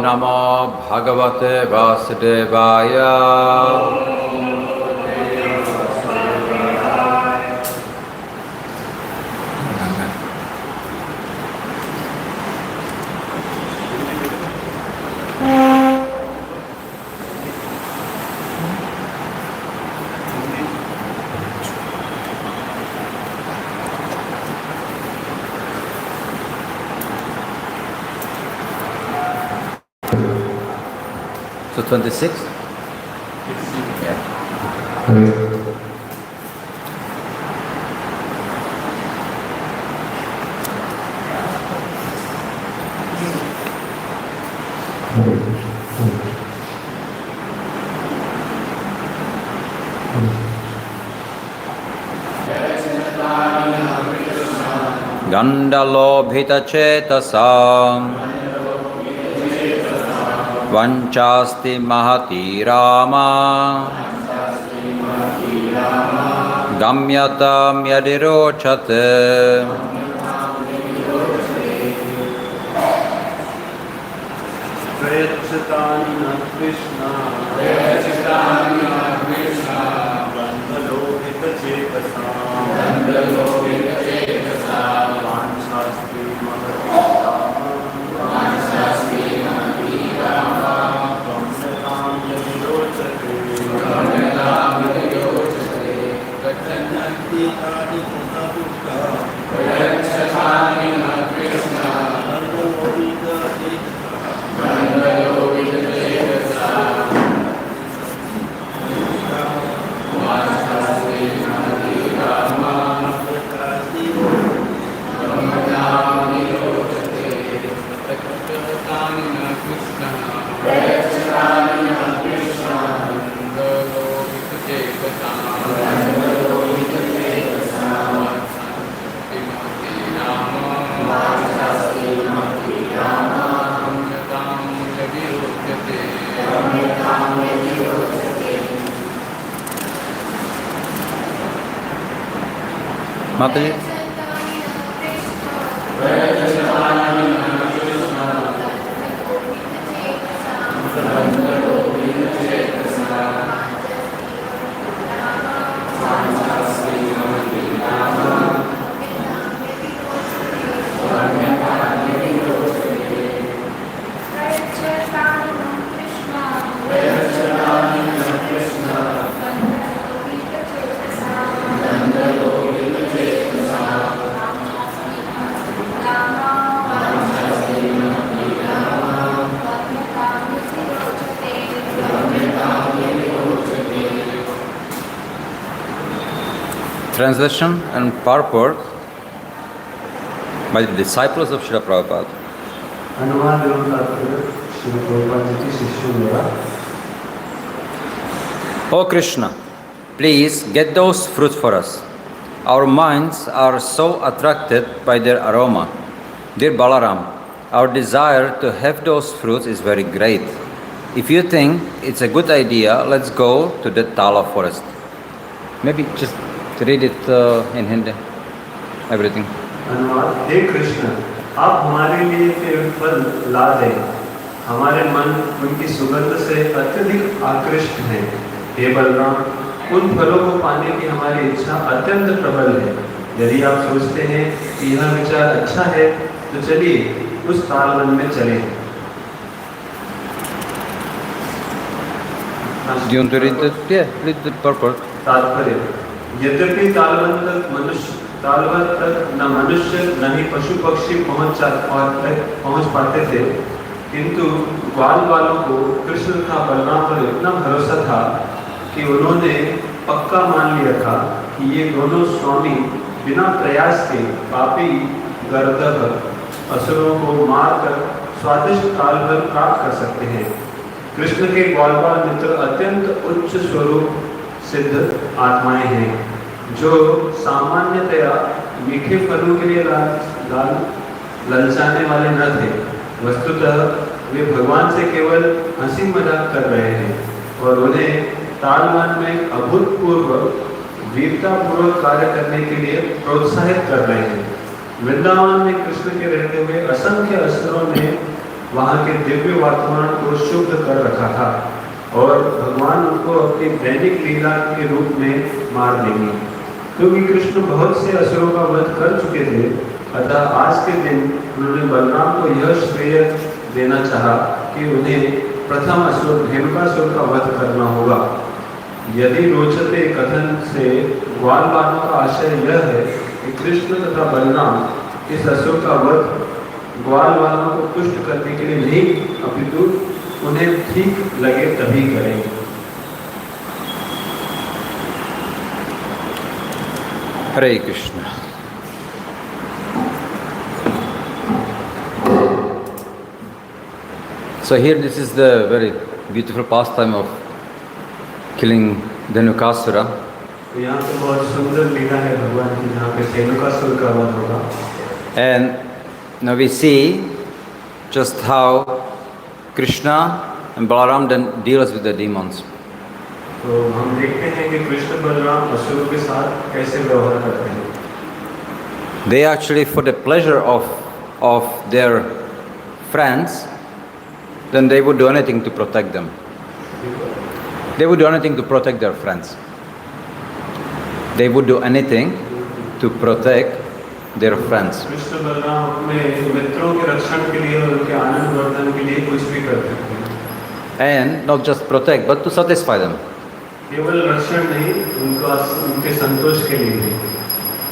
नमो भगवते वासुदेवाय। So 26? Yeah. Gandalobhita chetasam vanchasti mahati rama gamyatam yadirochate. Prayachitani na Krishna Gandalobhita chetasam vanchasti mahati rama gamyatam yadirochate. Mataji. Translation and purport by the disciples of Srila Prabhupada. O Krishna, please get those fruits for us. Our minds are so attracted by their aroma. Dear Balaram, our desire to have those fruits is very great. If you think it's a good idea, let's go to the Tala forest. Maybe just read it in Hindi, everything. अनुवाद हे कृष्ण, आप हमारे लिए ये फल ला दें। हमारे मन उनकी सुगंध से अत्यधिक आकृष्ट हैं। हे बलराम, उन फलों को पाने की हमारी इच्छा अत्यंत प्रबल है। यदि आप सोचते हैं कि यह विचार अच्छा है, तो चलिए उस तालवन में चलें। Do you want to read it? Yeah, read the purport. तात्पर्य, यद्यपि तालवन तक न मनुष्य न ही पशु पक्षी पहुंच पाते थे, किंतु ग्वाल वालों को कृष्ण का बलराम पर इतना भरोसा था कि उन्होंने पक्का मान लिया था कि ये दोनों स्वामी बिना प्रयास के पापी गर्दभ असुरों को मारकर स्वादिष्ट काल भर प्राप्त कर सकते हैं। कृष्ण के ग्वालवाल मित्र अत्यंत उच्च स्वरूप सिद्ध आत्माएं हैं, जो सामान्यतया मीठे फलों के लिए ललचाने वाले न थे। वस्तुतः वे भगवान से केवल हंसी मजाक कर रहे हैं और उन्हें तालवन में अभूतपूर्व वीरतापूर्वक कार्य करने के लिए प्रोत्साहित कर रहे हैं। वृंदावन में कृष्ण के रहते हुए असंख्य असुरों ने वहाँ के दिव्य वर्तमान को शुद्ध कर रखा था और भगवान उनको अपनी दैनिक लीला के रूप में मार देंगे। क्योंकि कृष्ण बहुत से असुरों का वध कर चुके थे, अतः आज के दिन उन्होंने बलराम को यह श्रेय देना चाहा कि उन्हें प्रथम असुर धेनुकासुर का वध करना होगा। यदि रोचते कथन से ग्वाल बालों का आशय यह है कि कृष्ण तथा बलराम इस असुर का वध ग्वाल वालों को तुष्ट करने के लिए नहीं, अपितु उन्हें ठीक लगे तभी करेंगे। Hare Krishna. So here this is the very beautiful pastime of killing Dhenukasura. तो यहाँ पे बहुत सुंदर लीला है भगवान की, जहाँ पे धेनुकासुर का वध होगा। And now we see just how Krishna and Balaram then deals with the demons. तो हम देखते हैं कि कृष्ण बलराम असुरों के साथ कैसे व्यवहार करते हैं। They actually, for the pleasure of their friends, then they would do anything to protect them. They would do anything to protect their friends. They would do anything to protect their friends. Krishna Balram अपने मित्रों के रक्षण के लिए और उनके आनंद वर्धन के लिए कुछ भी करते हैं। And not just protect, but to satisfy them. केवल रक्षण नहीं, उनके संतोष के लिए भी।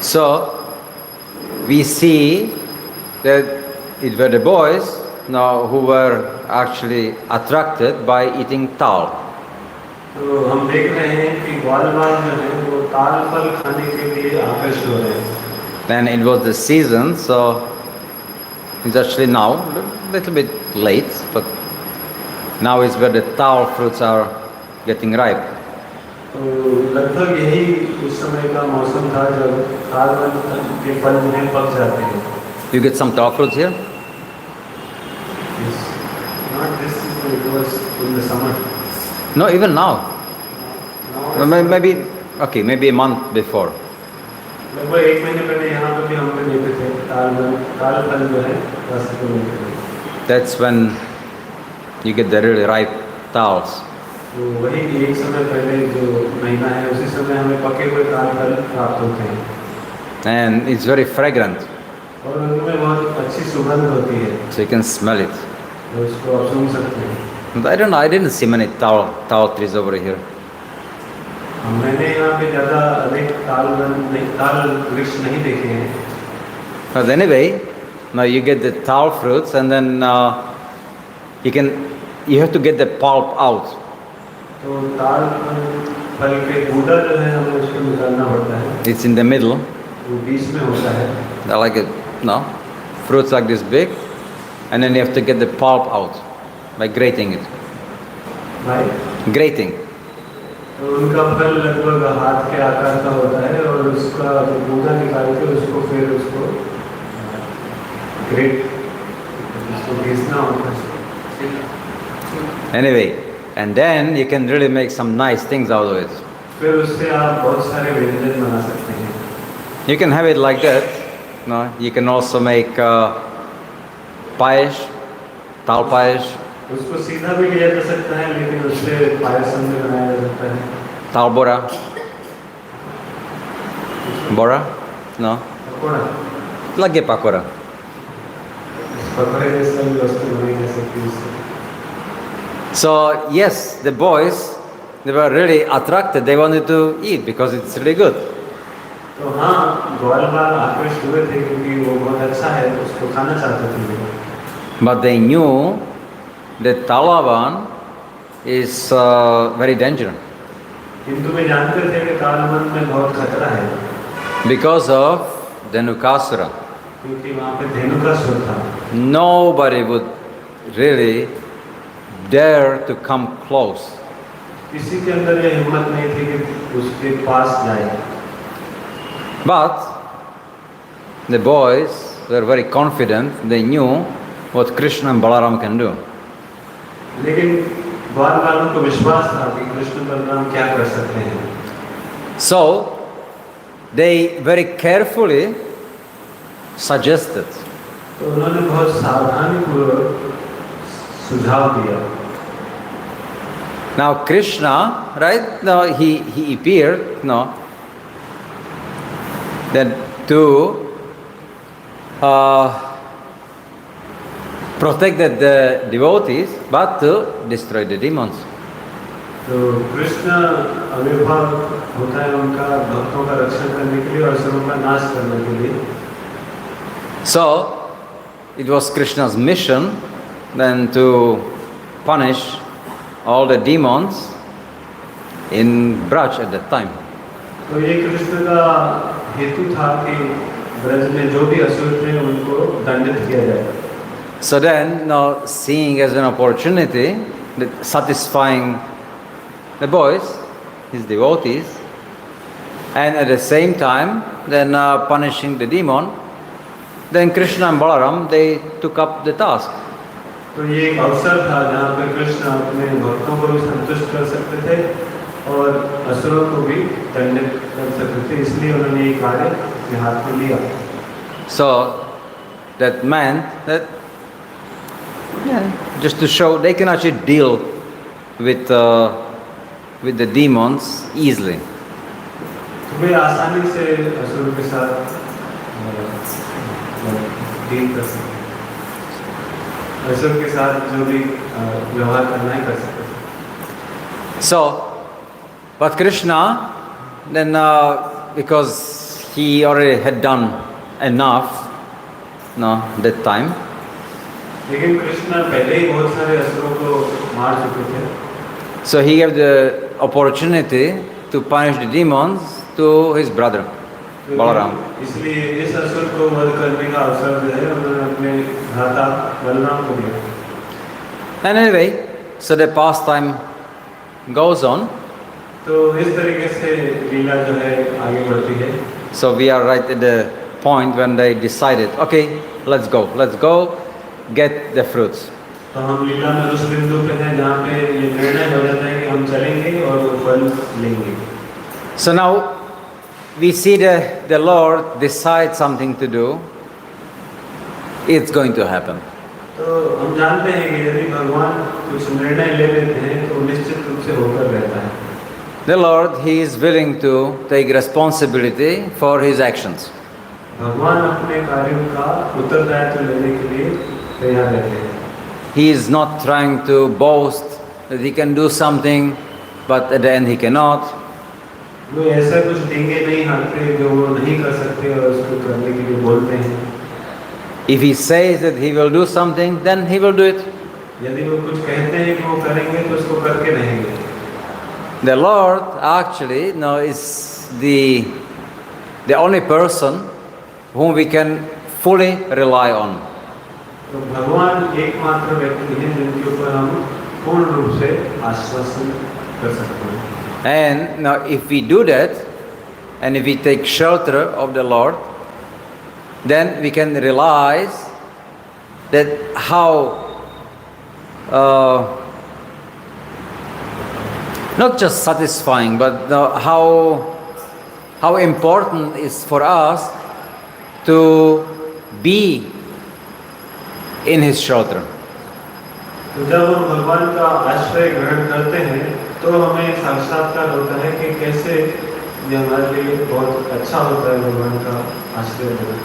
So we see that it were the boys now who were actually attracted by eating tal. तो हम देख रहे हैं कि ग्वालवाल जो है वो ताल फल खाने के लिए आकर्षित हो रहे हैं। Then it was the season, so it's actually now a little bit late, but now is where the tal fruits are getting ripe. तो लगभग यही उस समय का मौसम था जब ताल के फल में पक जाते हैं। You get some tal fruits here? Not this season, it was in the summer. No, even now. Now Maybe, okay, maybe a month before. लगभग एक महीने पहले यहाँ पे भी हमने देखे थे ताल फल जो है रास्ते पे मिलते थे। That's when you get the really ripe tals. तो वही एक समय पहले जो महीना है उसी समय हमें पके हुए ताल फल प्राप्त होते हैं। And it's very fragrant, और उनमें बहुत अच्छी सुगंध होती है, so you can smell it. तो उसको आप सूंघ सकते हैं। But I don't know, I didn't see many tal trees over here. मैंने यहाँ पे ज़्यादा अधिक ताल वृक्ष नहीं देखे हैं। But anyway, now you get the tal fruits, and then you have to get the pulp out. तो ताल फल के गूदा जो है हमें उसको निकालना पड़ता है। It's in the middle. वो बीच में होता है। They're like fruits like this big, and then you have to get the pulp out by grating it. Right? Grating. तो उनका फल लगभग हाथ के आकार का होता है और उसका जो गूदा निकाल के उसको फिर उसको ग्रेट उसको घिसना होता है। Anyway, and then you can really make some nice things out of it. फिर उससे आप बहुत सारे व्यंजन बना सकते हैं। You can have it like that. No, you can also make payesh, tal payesh, उसको सीधा भी लिया जा सकता है, लेकिन उससे पायसम भी बनाया जा सकता है। tal bora. Bora? No. Pakora, Lagye pakora. पकोड़े जैसा भी वस्तु बनाई जा सकती है उससे। So yes, the boys, they were really attracted. They wanted to eat because it's really good. तो हाँ, ग्वालवाल आकृष्ट हुए थे क्योंकि वो बहुत अच्छा है, उसको खाना चाहते थे। But they knew that Talavan is very dangerous किंतु वे जानते थे कि तालवन में बहुत खतरा है, because of Dhenukasura. क्योंकि वहाँ पे धेनुकासुर था। Nobody would really dare to come close. किसी के अंदर ये हिम्मत नहीं थी कि उसके पास जाए। But the boys were very confident. They knew what Krishna and Balaram can do. लेकिन ग्वालवालों को विश्वास था कि कृष्ण बलराम क्या कर सकते हैं। So they very carefully suggested तो उन्होंने बहुत सावधानी पूर्वक सुझाव दिया। Now Krishna, right? Now he appeared, no, then to protect the devotees, but to destroy the demons. तो कृष्ण आविर्भाव होता है उनका भक्तों का रक्षण करने के लिए और असुरों का नाश करने के लिए। So it was Krishna's mission then to punish all the demons in Braj at that time. तो ये कृष्ण का हेतु था कि ब्रज में जो भी असुर थे उनको दंडित किया जाए। So then, now seeing as an opportunity, that satisfying the boys, his devotees, and at the same time, then punishing the demon, then Krishna and Balaram, they took up the task. तो ये एक अवसर था जहाँ पे कृष्ण अपने भक्तों को भी संतुष्ट कर सकते थे और असुरों को भी दंडित कर सकते थे, इसलिए उन्होंने ये कार्य अपने हाथ में लिया। So that meant that, yeah, just to show they can actually deal with the demons easily. तो वे आसानी से असुरों के साथ डील कर सकते, असुर के साथ जो भी व्यवहार करना है कर सकते। So, but Krishna, then because he already had done enough, no, that time. लेकिन कृष्ण पहले ही बहुत सारे असुरों को मार चुके थे। So he gave the opportunity to punish the demons to his brother, Balaram. इसलिए इस असुर को वध करने का अवसर जो है उन्होंने अपने भ्राता बलराम को दिया। And anyway, so the pastime goes on. तो इस तरीके से लीला जो है आगे बढ़ती है। So we are right at the point when they decided, okay, let's go, get the fruits. तो हम लीला में उस बिंदु पे हैं जहाँ पे ये निर्णय हो जाता है कि हम चलेंगे और वो फल लेंगे। So now we see the Lord decide something to do, it's going to happen. तो हम जानते हैं कि यदि भगवान कुछ निर्णय ले लेते हैं तो निश्चित रूप से होकर रहता है। The Lord, He is willing to take responsibility for His actions. भगवान अपने कार्यों का उत्तरदायित्व लेने के लिए तैयार रहते हैं। He is not trying to boast that He can do something, but at the end He cannot. वो ऐसा कुछ देंगे नहीं हारते जो वो नहीं कर सकते और उसको करने के लिए बोलते हैं। If He says that He will do something, then He will do it. यदि वो कुछ कहते हैं कि वो करेंगे तो उसको करके रहेंगे। The Lord actually is the only person whom we can fully rely on. तो भगवान एकमात्र व्यक्ति हैं जिनके ऊपर हम पूर्ण रूप से आश्वासन कर सकते हैं। And now if we do that, and if we take shelter of the Lord, then we can realize that how not just satisfying, but how important is for us to be in His shelter. तो जब हम भगवान का आश्रय ग्रहण करते हैं तो हमें साक्षात्कार होता है कि कैसे ये हमारे लिए बहुत अच्छा होता है भगवान का आश्रय लेना।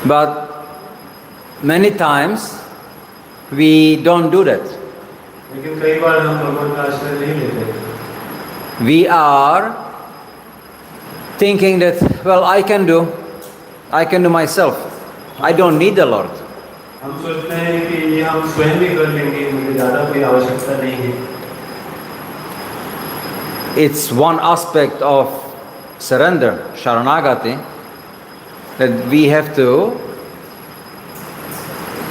But many times we don't do that. लेकिन कई बार हम भगवान का आश्रय नहीं लेते। We are thinking that, well, I can do myself. I don't need the Lord. हम सोचते हैं कि ये हम स्वयं ही कर लेंगे, मुझे ज़्यादा कोई आवश्यकता नहीं है। It's one aspect of surrender, sharanagati, that we have to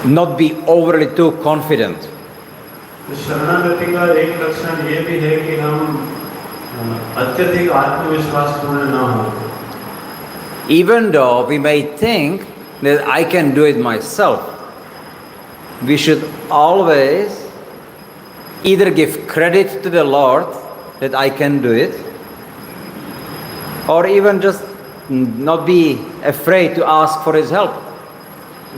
not be overly too confident. तो शरणागति का एक लक्षण ये भी है कि हम अत्यधिक आत्मविश्वासपूर्ण ना हो। Even though we may think that I can do it myself, we should always either give credit to the Lord that I can do it, or even just not be afraid to ask for His help.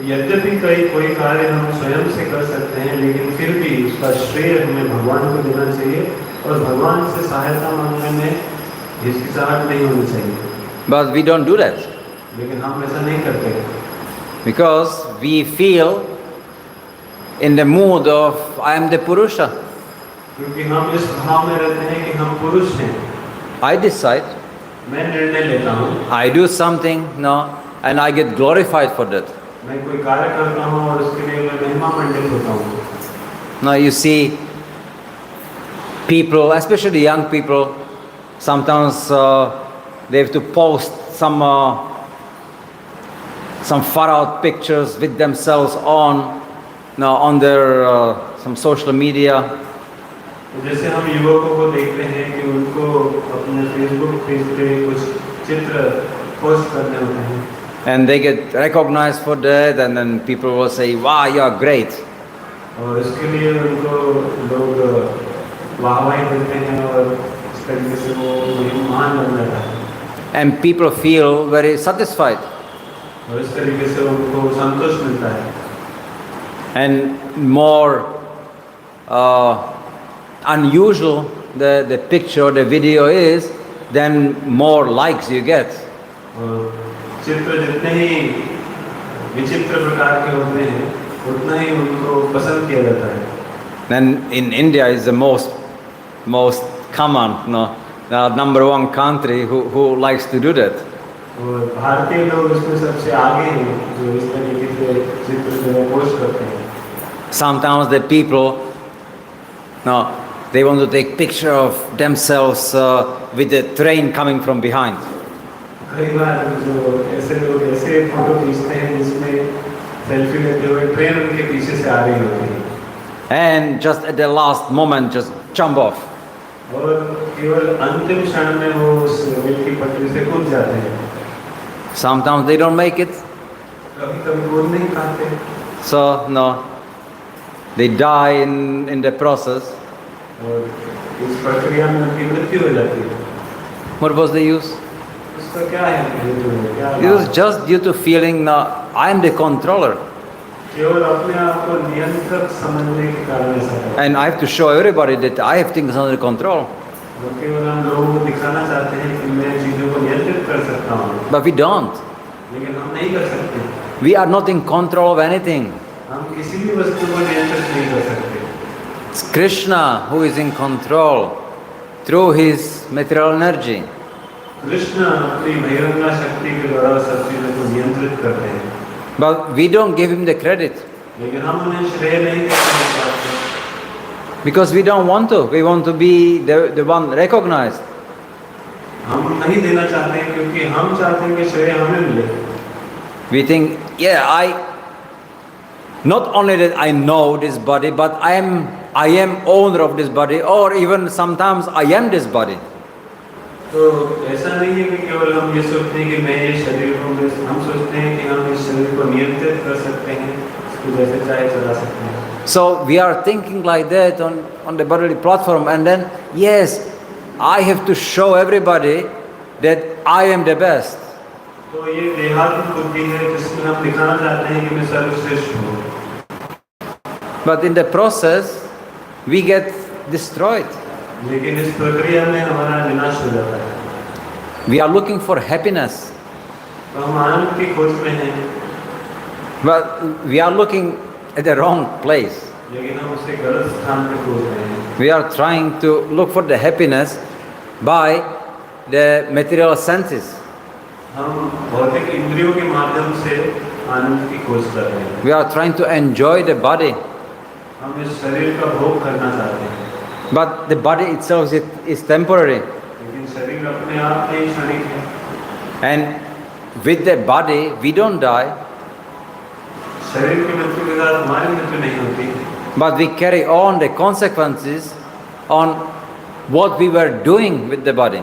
यद्यपि कोई कार्य हम स्वयं से कर सकते हैं, लेकिन फिर भी उसका श्रेय हमें भगवान को देना चाहिए और भगवान से सहायता मांगने में हिचकिचाहट नहीं होनी चाहिए। But we don't do that. लेकिन हम ऐसा नहीं करते Because we feel in the mood of I am the Purusha. क्योंकि हम इस भाव में रहते हैं कि हम पुरुष हैं। I decide. मैं निर्णय लेता हूँ। I do something, no, and I get glorified for that. मैं कोई कार्य करता हूँ और उसके लिए मैं महिमा मंडित होता हूँ। Now you see people, especially young people, sometimes they have to post some far out pictures with themselves on their some social media. जैसे हम युवकों को देखते हैं कि उनको अपने फेसबुक पेज पे कुछ चित्र पोस्ट करने होते हैं। And they get recognized for that, and then people will say, "Wow, you are great." और इसके लिए उनको लोग वाहवाही देते हैं और इस तरीके से वो महान बन जाता है। And people feel very satisfied. और इस तरीके से उनको संतोष मिलता है। And more unusual the picture, the video is, then more likes you get. चित्र जितने ही विचित्र प्रकार के होते हैं, उतना ही उनको पसंद किया जाता है। And in India is the most common, number one country who likes to do that. और भारतीय लोग इसमें सबसे आगे हैं जो इस तरीके से चित्र जो पोस्ट करते हैं। Sometimes the people, they want to take picture of themselves with the train coming from behind. कई बार जो ऐसे लोग ऐसे फोटो खींचते हैं जिसमें सेल्फी लेते हुए ट्रेन उनके पीछे से आ रही होती है। And just at the last moment just jump off. और केवल अंतिम क्षण में वो उस रेल की पटरी से कूद जाते हैं। Sometimes they don't make it. कभी-कभी वो नहीं पाते। So they die in the process. और इस प्रक्रिया में उनकी मृत्यु हो जाती है। What was the use? उसका क्या है? It was just due to feeling I am the controller. केवल अपने आप को नियंत्रक समझने के कारण ऐसा है। And I have to show everybody that I have things under control. केवल हम लोगों को दिखाना चाहते हैं कि मैं चीजों को नियंत्रित कर सकता हूँ। But we don't. लेकिन हम नहीं कर सकते। We are not in control of anything. हम किसी भी वस्तु को नियंत्रित नहीं कर सकते। It's Krishna who is in control through his material energy. Krishna अपनी बहिरंगा शक्ति के द्वारा सब चीजों को नियंत्रित करते हैं। But we don't give him the credit. लेकिन हम उन्हें श्रेय नहीं देते हैं। Because we don't want to. We want to be the one recognized. हम नहीं देना चाहते हैं क्योंकि हम चाहते हैं कि श्रेय हमें मिले। We think, not only that I know this body, but I am owner of this body, or even sometimes I am this body. तो ऐसा नहीं है कि केवल हम ये सोचते हैं कि मैं ये शरीर हूँ, हम सोचते हैं कि हम इस शरीर को नियंत्रित कर सकते हैं, इसको जैसे चाहे चला सकते हैं। So we are thinking like that on the bodily platform, and then yes, I have to show everybody that I am the best. तो ये देहात्म बुद्धि है जिसमें हम दिखाना चाहते हैं कि मैं सर्वश्रेष्ठ हूँ। But in the process, we get destroyed. लेकिन इस प्रक्रिया में हमारा विनाश हो जाता है। We are looking for happiness. तो हम आनंद की खोज में हैं। But we are looking at the wrong place. लेकिन हम उसे गलत स्थान पे खोज रहे हैं। We are trying to look for the happiness by the material senses. हम भौतिक इंद्रियों के माध्यम से आनंद की खोज कर रहे हैं। We are trying to enjoy the body. हम इस शरीर का भोग करना चाहते हैं। But the body itself is temporary. लेकिन शरीर अपने आप में ही क्षणिक है। And with the body, we don't die. शरीर की मृत्यु के साथ हमारी मृत्यु नहीं होती। But we carry on the consequences on what we were doing with the body.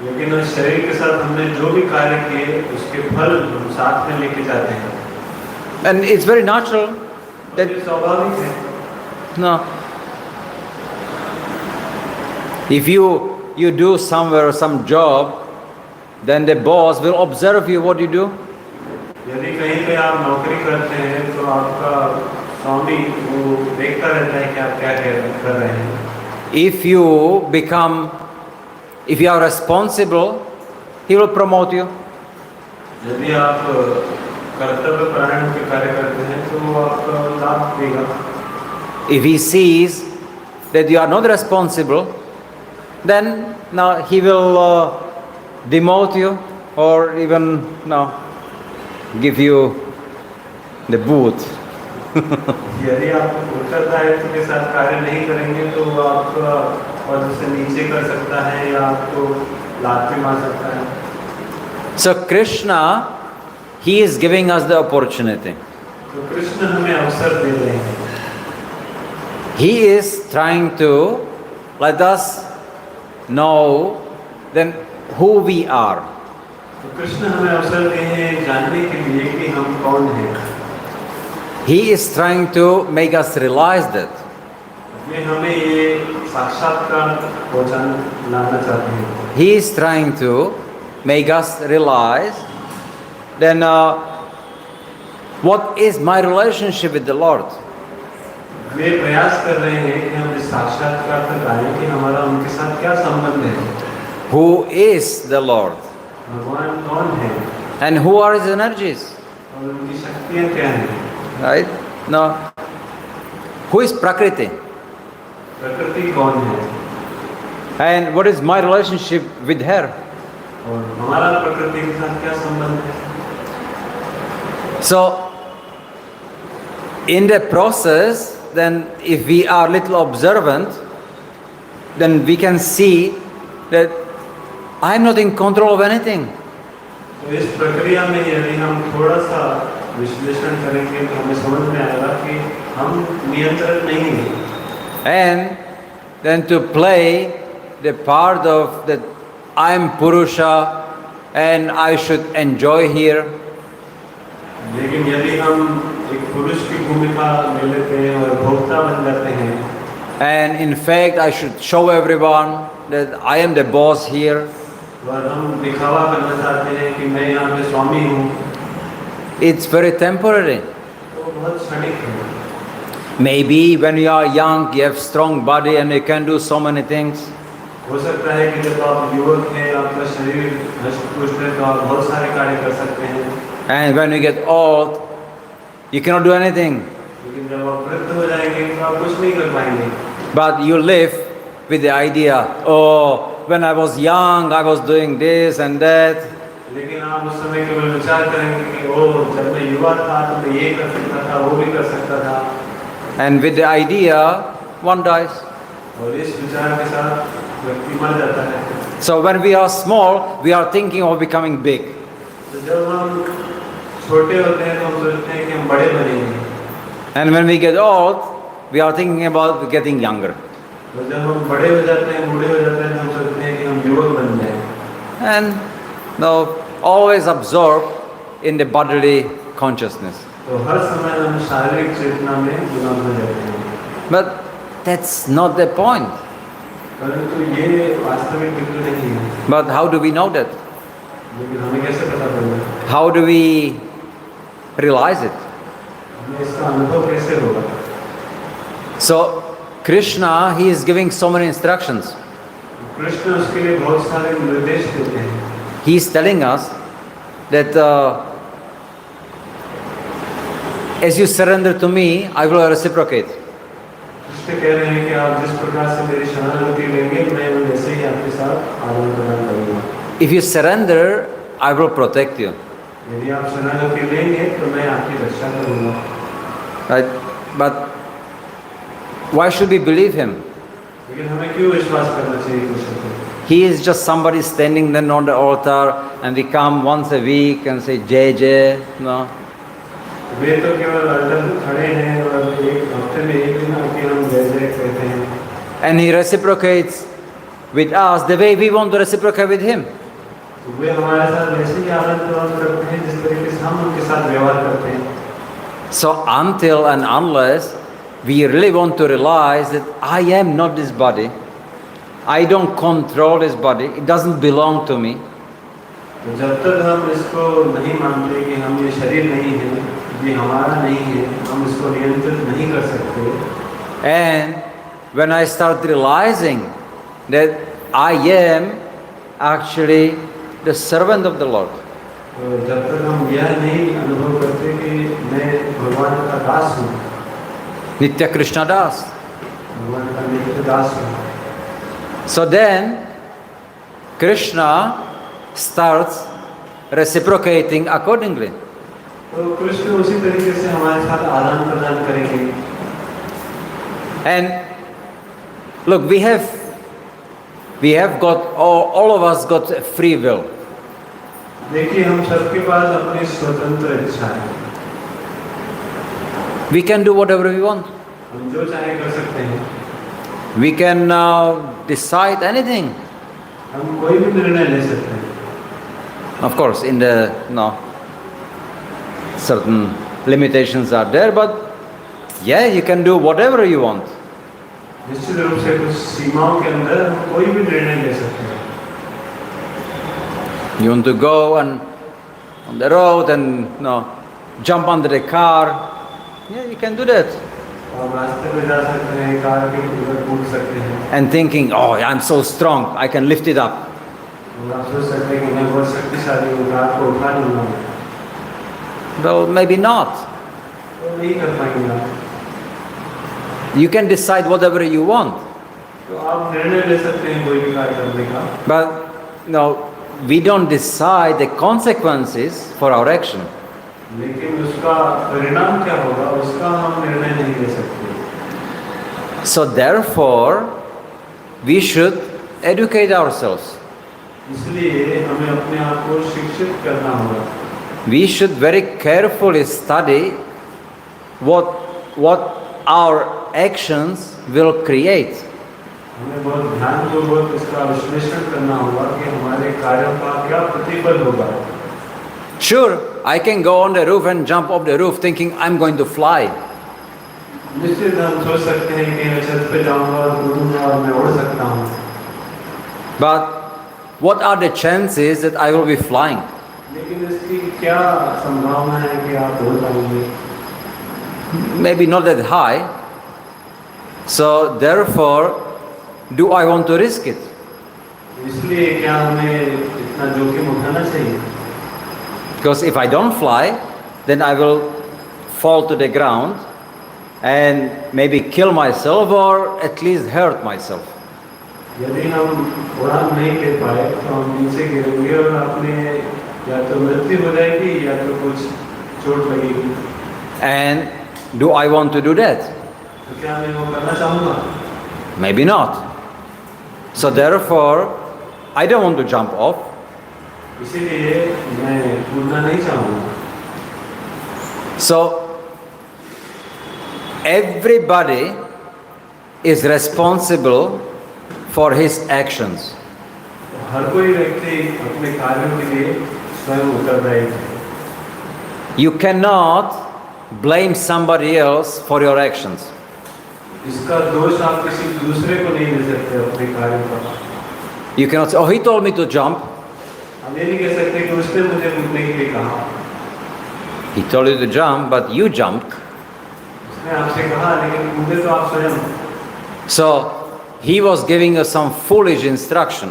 लेकिन उस शरीर के साथ हमने जो भी कार्य किए उसके फल हम साथ में लेके जाते हैं। And it's very natural that ये स्वाभाविक है। no. If you do somewhere some job, then the boss will observe you what you do. यदि कहीं पे आप नौकरी करते हैं तो आपका स्वामी वो देखता रहता है कि आप क्या कर रहे हैं. If you are responsible, he will promote you. यदि आप कर्तव्य परायण के कार्य करते हैं तो वो आपको लाभ देगा. If he sees that you are not responsible, then now he will demote you or even give you the boot. यदि आप उत्तरदायित्व के साथ कार्य नहीं करेंगे तो वो आपका पद से नीचे कर सकता है या आपको लात भी मार सकता है. So Krishna, he is giving us the opportunity. तो कृष्ण हमें अवसर दे रहे हैं. He is trying to let us know then who we are. तो कृष्ण हमें अवसर दे हैं जानने के लिए कि हम कौन हैं. He is trying to make us realize that. ये हमें ये साक्षात्कार लाना चाहते हैं. He is trying to make us realize then what is my relationship with the Lord. वे प्रयास कर रहे हैं कि हम इस साक्षात्कार तक आए कि हमारा उनके साथ क्या संबंध है. Who is the Lord? भगवान कौन है And who are his energies? और उनकी शक्तियाँ क्या हैं. Right? Now, who is Prakriti? प्रकृति कौन है And what is my relationship with her? और हमारा प्रकृति के साथ क्या संबंध है. So, in the process, then if we are little observant, then we can see that I am not in control of anything. तो इस प्रक्रिया में यदि हम थोड़ा सा विश्लेषण करेंगे तो हमें समझ में आएगा कि हम नियंत्रण नहीं हैं. And then to play the part of that I am Purusha and I should enjoy here. लेकिन यदि हम एक पुरुष की भूमिका ले लेते हैं और भोक्ता बन जाते हैं. And in fact, I should show everyone that I am the boss here. और हम दिखावा करना चाहते हैं कि मैं यहाँ पे स्वामी हूँ. It's very temporary. तो बहुत क्षणिक है. Maybe when you are young, you have strong body and you can do so many things. हो सकता है कि जब आप युवक हैं आपका शरीर हष्ट-पुष्ट है तो आप बहुत सारे कार्य कर सकते हैं. And when you get old, you cannot do anything. लेकिन जब आप वृद्ध हो जाएंगे तो आप कुछ नहीं कर पाएंगे. But you live with the idea, oh, when I was young, I was doing this and that. लेकिन आप उस समय केवल विचार करेंगे कि ओह जब मैं युवा था तो मैं ये कर सकता था वो भी कर सकता था. And with the idea, one dies. और इस विचार के साथ व्यक्ति मर जाता है. So when we are small, we are thinking of becoming big. तो जब हम छोटे होते हैं तो हम सोचते हैं कि हम बड़े बनेंगे. And when we get old, we are thinking about getting younger. तो जब हम बड़े हो जाते हैं बूढ़े हो जाते हैं तो हम सोचते हैं कि हम युवक बन जाएं. And now always absorb in the bodily consciousness. तो हर समय हम शारीरिक चेतना में गुलाम हो जाते हैं. But that's not the point. परंतु ये वास्तविक बिल्कुल नहीं है. But how do we know that? लेकिन हमें कैसे पता चलेगा. How do we realize it? हमें इसका अनुभव कैसे होगा. So Krishna, he is giving so many instructions. Krishna उसके लिए बहुत सारे निर्देश देते हैं. He is telling us that as you surrender to me, I will reciprocate. Krishna कह रहे हैं कि आप जिस प्रकार से मेरी शरणागति लेंगे मैं वैसे ही आपके साथ आदान प्रदान करूँगा. If you surrender, I will protect you. यदि आप शरणागति लेंगे तो मैं आपकी रक्षा करूँगा. Right? But why should we believe him? लेकिन हमें क्यों विश्वास करना चाहिए कृष्ण को. He is just somebody standing then on the altar and we come once a week and say Jai Jai. No. वे तो केवल अल्टर में खड़े हैं और एक हफ्ते में एक दिन आके हम जय जय कहते हैं. And he reciprocates with us the way we want to reciprocate with him. तो वे हमारे साथ वैसे ही आदान प्रदान करते हैं जिस तरीके से हम उनके साथ व्यवहार करते हैं. So until and unless we really want to realize that I am not this body, I don't control this body, it doesn't belong to me, तो जब तक हम इसको नहीं मानते कि हम ये शरीर नहीं है, ये हमारा नहीं है, हम इसको नियंत्रित नहीं कर सकते। And when I start realizing that I am actually the servant of the Lord, तो जब तक हम यह नहीं अनुभव करते कि मैं भगवान का दास हूँ, Nitya Krishna Das. भगवान का नित्य दास हूँ, So then Krishna starts reciprocating accordingly. तो कृष्ण उसी तरीके से हमारे साथ आदान प्रदान करेंगे। And look, we have got all of us got free will. देखिए, हम सबके पास अपनी स्वतंत्र इच्छा है। We can do whatever we want. हम जो चाहे कर सकते हैं। We can decide anything. हम कोई भी निर्णय ले सकते हैं। Of course, in the certain limitations are there, but yeah, you can do whatever you want. निश्चित रूप से कुछ सीमाओं के अंदर हम कोई भी निर्णय ले सकते हैं। You want to go on the road and jump under the car, yeah, you can do that. आप रास्ते में जा सकते हैं, कार के ऊपर कूद सकते हैं। And thinking, oh, I'm so strong, I can lift it up. आप सोच सकते हैं कि मैं बहुत शक्तिशाली हूँ, कार को उठा लूँगा। Well, maybe not. तो नहीं कर पाएंगे आप। You can decide whatever you want. तो आप निर्णय ले सकते हैं कोई भी कार्य करने का। But we don't decide the consequences for our action. लेकिन उसका परिणाम क्या होगा, उसका हम निर्णय नहीं ले सकते। So therefore, we should educate ourselves. इसलिए हमें अपने आप को शिक्षित करना होगा। We should very carefully study what our actions will create. हमें बहुत ध्यानपूर्वक इसका विश्लेषण करना होगा कि हमारे कार्यों का क्या प्रतिफल होगा। Sure, I can go on the roof and jump off the roof thinking I'm going to fly. निश्चित हम सोच सकते हैं कि मैं छत पे जाऊंगा और कूदूंगा और मैं उड़ सकता हूँ। But what are the chances that I will be flying? लेकिन इसकी क्या संभावना है कि आप उड़ पाएंगे? Maybe not that high. So therefore, do I want to risk it? इसलिए क्या हमें इतना जोखिम उठाना चाहिए? Because if I don't fly, then I will fall to the ground and maybe kill myself or at least hurt myself. यदि हम उड़ान नहीं ले पाए तो हम नीचे गिरेंगे और अपने या तो मृत्यु हो जाएगी या तो कुछ चोट लगेगी। And do I want to do that? तो क्या मैं वो करना चाहूँगा? Maybe not. So therefore, I don't want to jump off. इसीलिए मैं कूदना नहीं चाहूँगा। So everybody is responsible for his actions. हर कोई व्यक्ति अपने कार्यों के लिए स्वयं उत्तरदायी है। You cannot blame somebody else for your actions. इसका दोष आप किसी दूसरे को नहीं दे सकते अपने कार्यों का। You cannot say, oh, he told me to jump. आप ये नहीं कह सकते कि उसने मुझे कूदने के लिए कहा। He told you to jump, but you jumped. उसने आपसे कहा लेकिन कूदे तो आप स्वयं। So he was giving us some foolish instruction.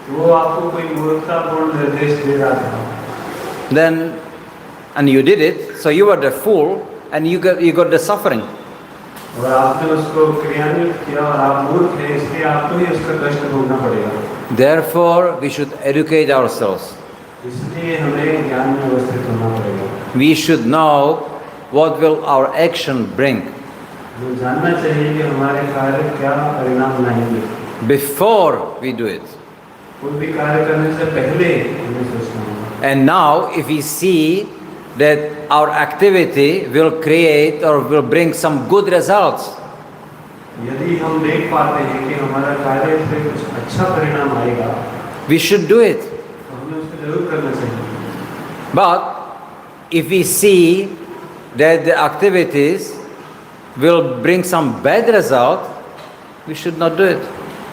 वो आपको कोई मूर्खतापूर्ण निर्देश दे रहा था। Then, and you did it, so you were the fool, and you got the suffering. और आपने उसको क्रियान्वित किया और आप मूर्ख हैं, इसलिए आपको ही उसका कष्ट भोगना पड़ेगा। Therefore, we should educate ourselves. इसलिए हमें ज्ञान में अवस्थित होना पड़ेगा। We should know what will our action bring. हमें जानना चाहिए कि हमारे कार्य क्या परिणाम लाएंगे। Before we do it. कोई भी कार्य करने से पहले हमें सोचना होगा। And now, if we see that our activity will create or will bring some good results, यदि हम देख पाते हैं कि हमारा कार्य से कुछ अच्छा परिणाम आएगा, we should do it. तो हमें उसको जरूर करना चाहिए। But if we see that the activities will bring some bad result, we should not do it.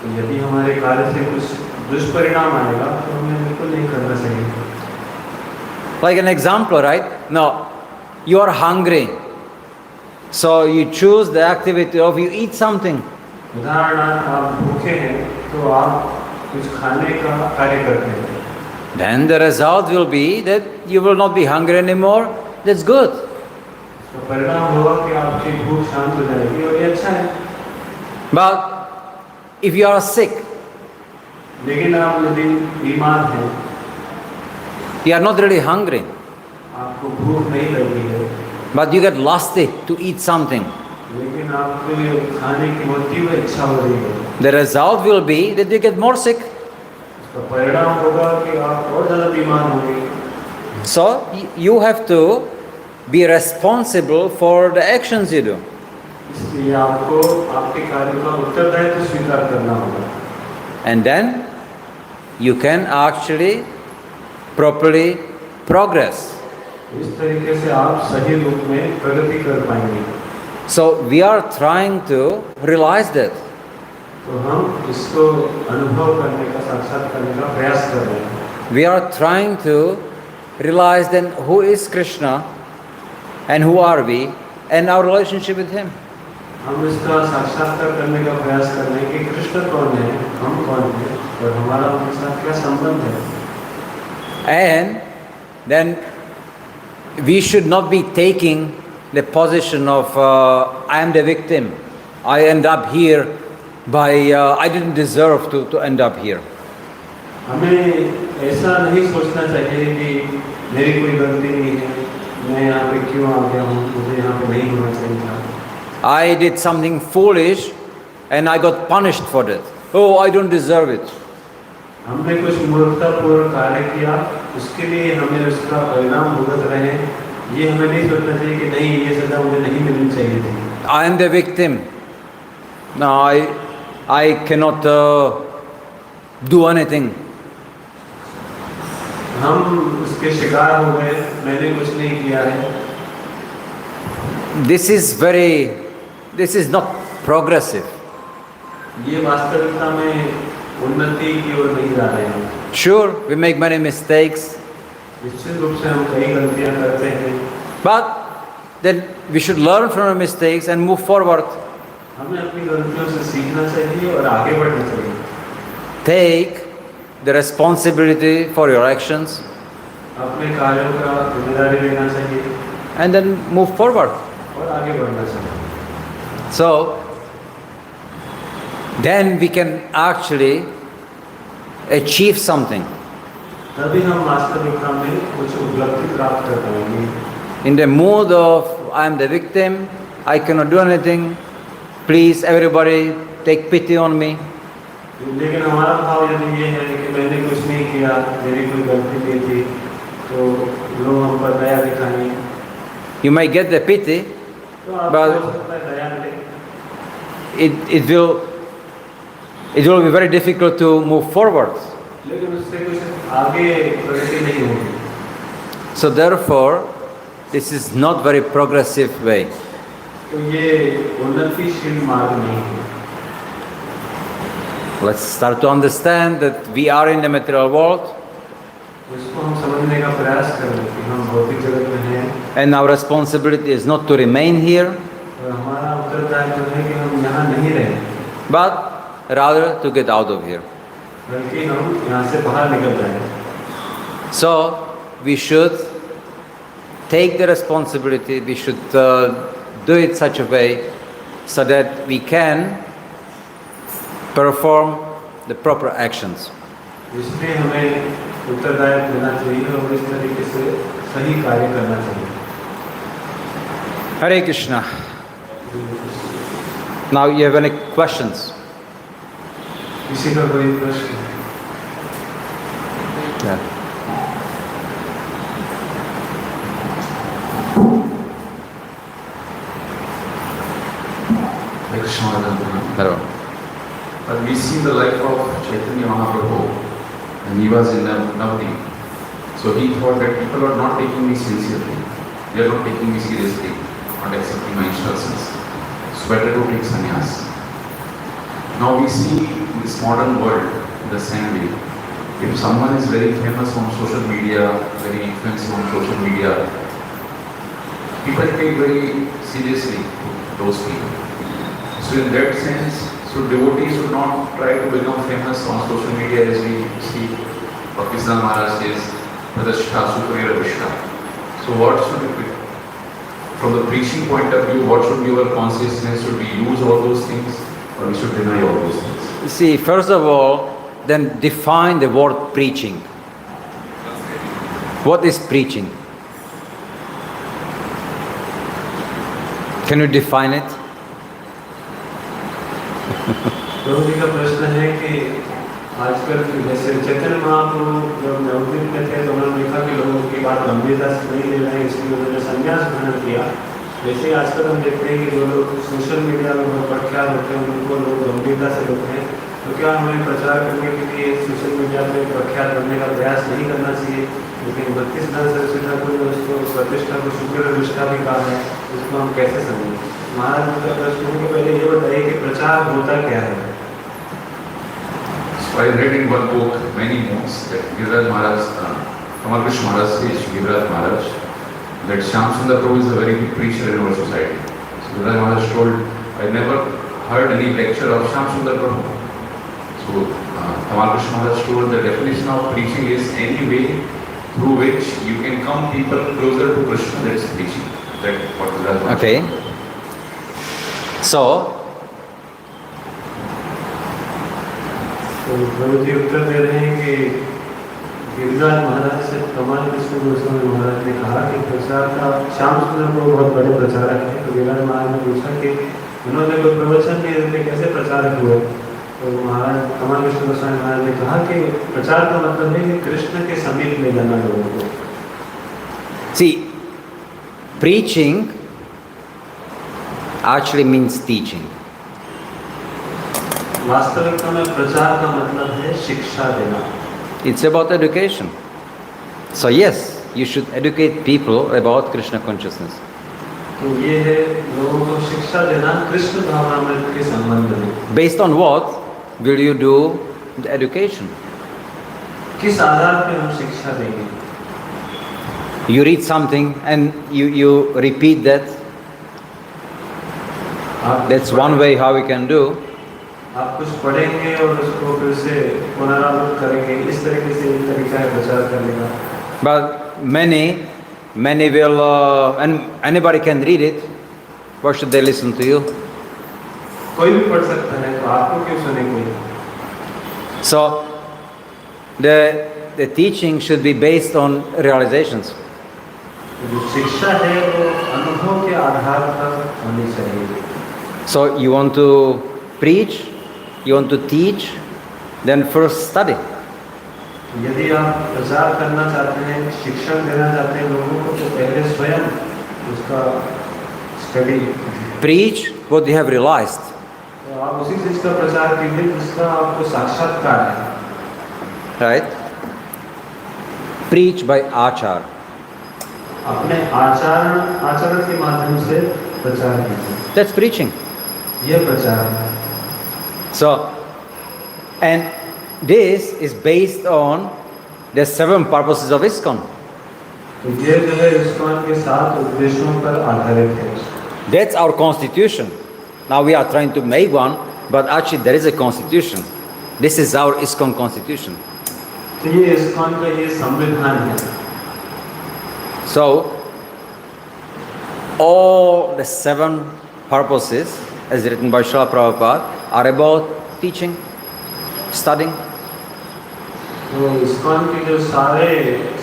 तो यदि हमारे कार्य से कुछ दुष्परिणाम आएगा तो हमें बिल्कुल नहीं करना चाहिए. Like an example, right? Now, you are hungry. So you choose the activity of you eat something. उदाहरणार्थ आप भूखे हैं तो आप कुछ खाने का कार्य करते हैं. Then the result will be that you will not be hungry anymore. That's good. तो परिणाम होगा कि आपकी भूख शांत हो जाएगी और ये अच्छा है. But if you are sick, लेकिन आप यदि बीमार हैं, you are not really hungry, आपको भूख नहीं लगी है, but you get lusty to eat something. लेकिन आपको ये खाने की बहुत तीव्र इच्छा हो रही है. The result will be that you get more sick. तो परिणाम होगा कि आप और ज़्यादा बीमार होंगे. So you have to be responsible for the actions you do. इसलिए आपको आपके कार्यों का उत्तरदायित्व स्वीकार करना होगा. And then you can actually properly progress. इस तरीके से आप सही रूप में प्रगति कर पाएंगे. So we are trying to realize that. तो हम इसको अनुभव करने का, साक्षात करने का प्रयास कर रहे हैं. We are trying to realize then who is Krishna and who are we and our relationship with him. हम इसका साक्षात्कार करने का प्रयास कर रहे हैं कि कृष्ण कौन है, हम कौन हैं और हमारा उनके साथ क्या संबंध है. And then we should not be taking the position of I am the victim. I end up here by I didn't deserve to end up here. हमें ऐसा नहीं सोचना चाहिए कि मेरी कोई गलती नहीं है, मैं यहाँ पे क्यों आ गया हूँ, मुझे यहाँ पे नहीं होना चाहिए था. I did something foolish and I got punished for that. Oh, I don't deserve it. हमने कुछ मूर्खतापूर्ण कार्य किया, उसके लिए हमें उसका परिणाम भुगत रहे हैं. ये हमें नहीं सोचना चाहिए कि नहीं, ये सजा मुझे नहीं मिलनी चाहिए थी. I am the victim. No, I cannot do anything. हम उसके शिकार हो गए, मैंने कुछ नहीं किया है. This is not progressive. ये वास्तविकता में उन्नति की ओर नहीं जा रहे हैं. Sure, we make many mistakes, निश्चित रूप से हम कई गलतियां करते हैं. but then we should learn from our mistakes and move forward. हमें अपनी गलतियों से सीखना चाहिए और आगे बढ़ना चाहिए. Take the responsibility for your actions अपने कार्यों का जिम्मेदारी लेना चाहिए and then move forward. और आगे बढ़ना चाहिए. So then we can actually achieve something. तभी हम वास्तविकता में कुछ उपलब्धि प्राप्त कर पाएंगे. In the mood of I am the victim, I cannot do anything, please everybody take pity on me. लेकिन हमारा भाव यदि ये है कि मैंने कुछ नहीं किया, मेरी कोई गलती नहीं थी, तो लोग हम पर दया दिखाएं. You might get the pity, तो आप but हो सकता है दया मिले, it will be very difficult to move forward. लेकिन उससे कुछ आगे प्रगति नहीं होगी. So therefore, this is not very progressive way. तो ये उन्नतिशील मार्ग नहीं है. Let's start to understand that we are in the material world इसको हम समझने का प्रयास करें कि हम भौतिक जगत में हैं and our responsibility is not to remain here, और हमारा उत्तरदायित्व है कि हम यहाँ नहीं रहें, but rather to get out of here. बल्कि हम यहाँ से बाहर निकल जाएं. So we should take the responsibility, we should do it such a way so that we can perform the proper actions. इसलिए हमें उत्तरदायित्व लेना चाहिए और इस तरीके से सही कार्य करना चाहिए. Hare Krishna. Now you have any questions? किसी का कोई प्रश्न? Yeah. Hello. We see the life of Chaitanya Mahaprabhu, and he was in Navadvip. So he thought that people are not taking me sincerely, they are not taking me seriously, not accepting my instructions. So better to take sannyas. Now we see in this modern world, in the same way. If someone is very famous on social media, very influential on social media, people take very seriously those people. So in that sense, so devotees should not try to become famous on social media as we see Pakistan Maharaj says, Pradashta Superior Vishta. So what should it be? From the preaching point of view, what should be our consciousness? Should we use all those things or we should deny all those things? See, first of all, then define the word preaching. What is preaching? Can you define it? प्रभु जी का प्रश्न है कि आजकल जैसे चैतन्य महाप्रभु जब नवद्वीप में थे तो उन्होंने देखा कि लोगों की बात गंभीरता से नहीं ले रहे हैं, इसलिए उन्होंने संन्यास ग्रहण किया। वैसे आजकल हम देखते हैं कि जो लोग सोशल मीडिया में बहुत प्रख्यात होते हैं उनको लोग गंभीरता से लेते हैं। तो क्या हमें प्रचार करने के लिए सोशल मीडिया पे प्रख्यात बनने का प्रयास नहीं करना चाहिए? लेकिन 32 दान सरस्वती ठाकुर ने उसको प्रतिष्ठा को शुक्र निष्ठा भी कहा है, उसको हम कैसे समझें? महाराज जी का प्रश्न है कि पहले ये बताइए कि प्रचार होता क्या है? So I read in one book many months that Giriraj Maharaj, Kamal Krishna Maharaj says to Giriraj Maharaj that Shyam Sundar Prabhu is a very big preacher in our society. So Giriraj Maharaj told, I never heard any lecture of Shyam Sundar Prabhu. So Kamal Krishna Maharaj told the definition of preaching is any way through which you can come people closer to Krishna, that is preaching. That's what Giriraj Maharaj Okay. So, तो प्रभु जी उत्तर दे रहे हैं कि गिरिराज महाराज से कमाल कृष्ण गोस्वामी महाराज ने कहा कि प्रचार का श्याम सुंदर को बहुत बड़े प्रचारक है। तो गिरिराज महाराज ने पूछा कि उन्होंने कोई प्रवचन दिए थे कैसे प्रचारक हुए? तो महाराज कमाल कृष्ण गोस्वामी महाराज ने कहा कि प्रचार का मतलब है कि कृष्ण के समीप ले जाना लोगों को। see, preaching actually means teaching. वास्तविकता में प्रचार का मतलब है शिक्षा देना। It's about education. So yes, you should educate people about Krishna consciousness. तो ये है लोगों को शिक्षा देना कृष्ण भावनामृत के संबंध में। Based on what will you do the education? किस आधार पे हम शिक्षा देंगे? You read something and you repeat that. That's one way how we can do. आप कुछ पढ़ेंगे और उसको फिर से पुनरावृत्त करेंगे, इस तरीके से एक तरीका है प्रचार करने का। But many will, and anybody can read it. Why should they listen to you? कोई भी पढ़ सकता है, तो आपको क्यों सुनेंगे? So the teaching should be based on realizations. जो शिक्षा है वो अनुभव के आधार पर होनी चाहिए। So you want to preach, you want to teach, then first study. यदि आप प्रचार करना चाहते हैं, शिक्षण देना चाहते हैं लोगों को, तो पहले स्वयं उसका study. Preach what you have realized. तो आप उसी चीज का प्रचार कीजिए जिसका आपको साक्षात्कार है। Right? Preach by achar. अपने आचरण के माध्यम से प्रचार कीजिए। That's preaching. ये प्रचार है। So, and this is based on the 7 purposes of ISKCON. तो ये जो है ISKCON के 7 उद्देश्यों पर आधारित है। That's our constitution. Now we are trying to make one, but actually there is a constitution. This is our ISKCON constitution. तो ये ISKCON का ये संविधान है। So, all the 7 purposes, as written by Srila Prabhupada, are about teaching, studying. तो ISKCON के जो सारे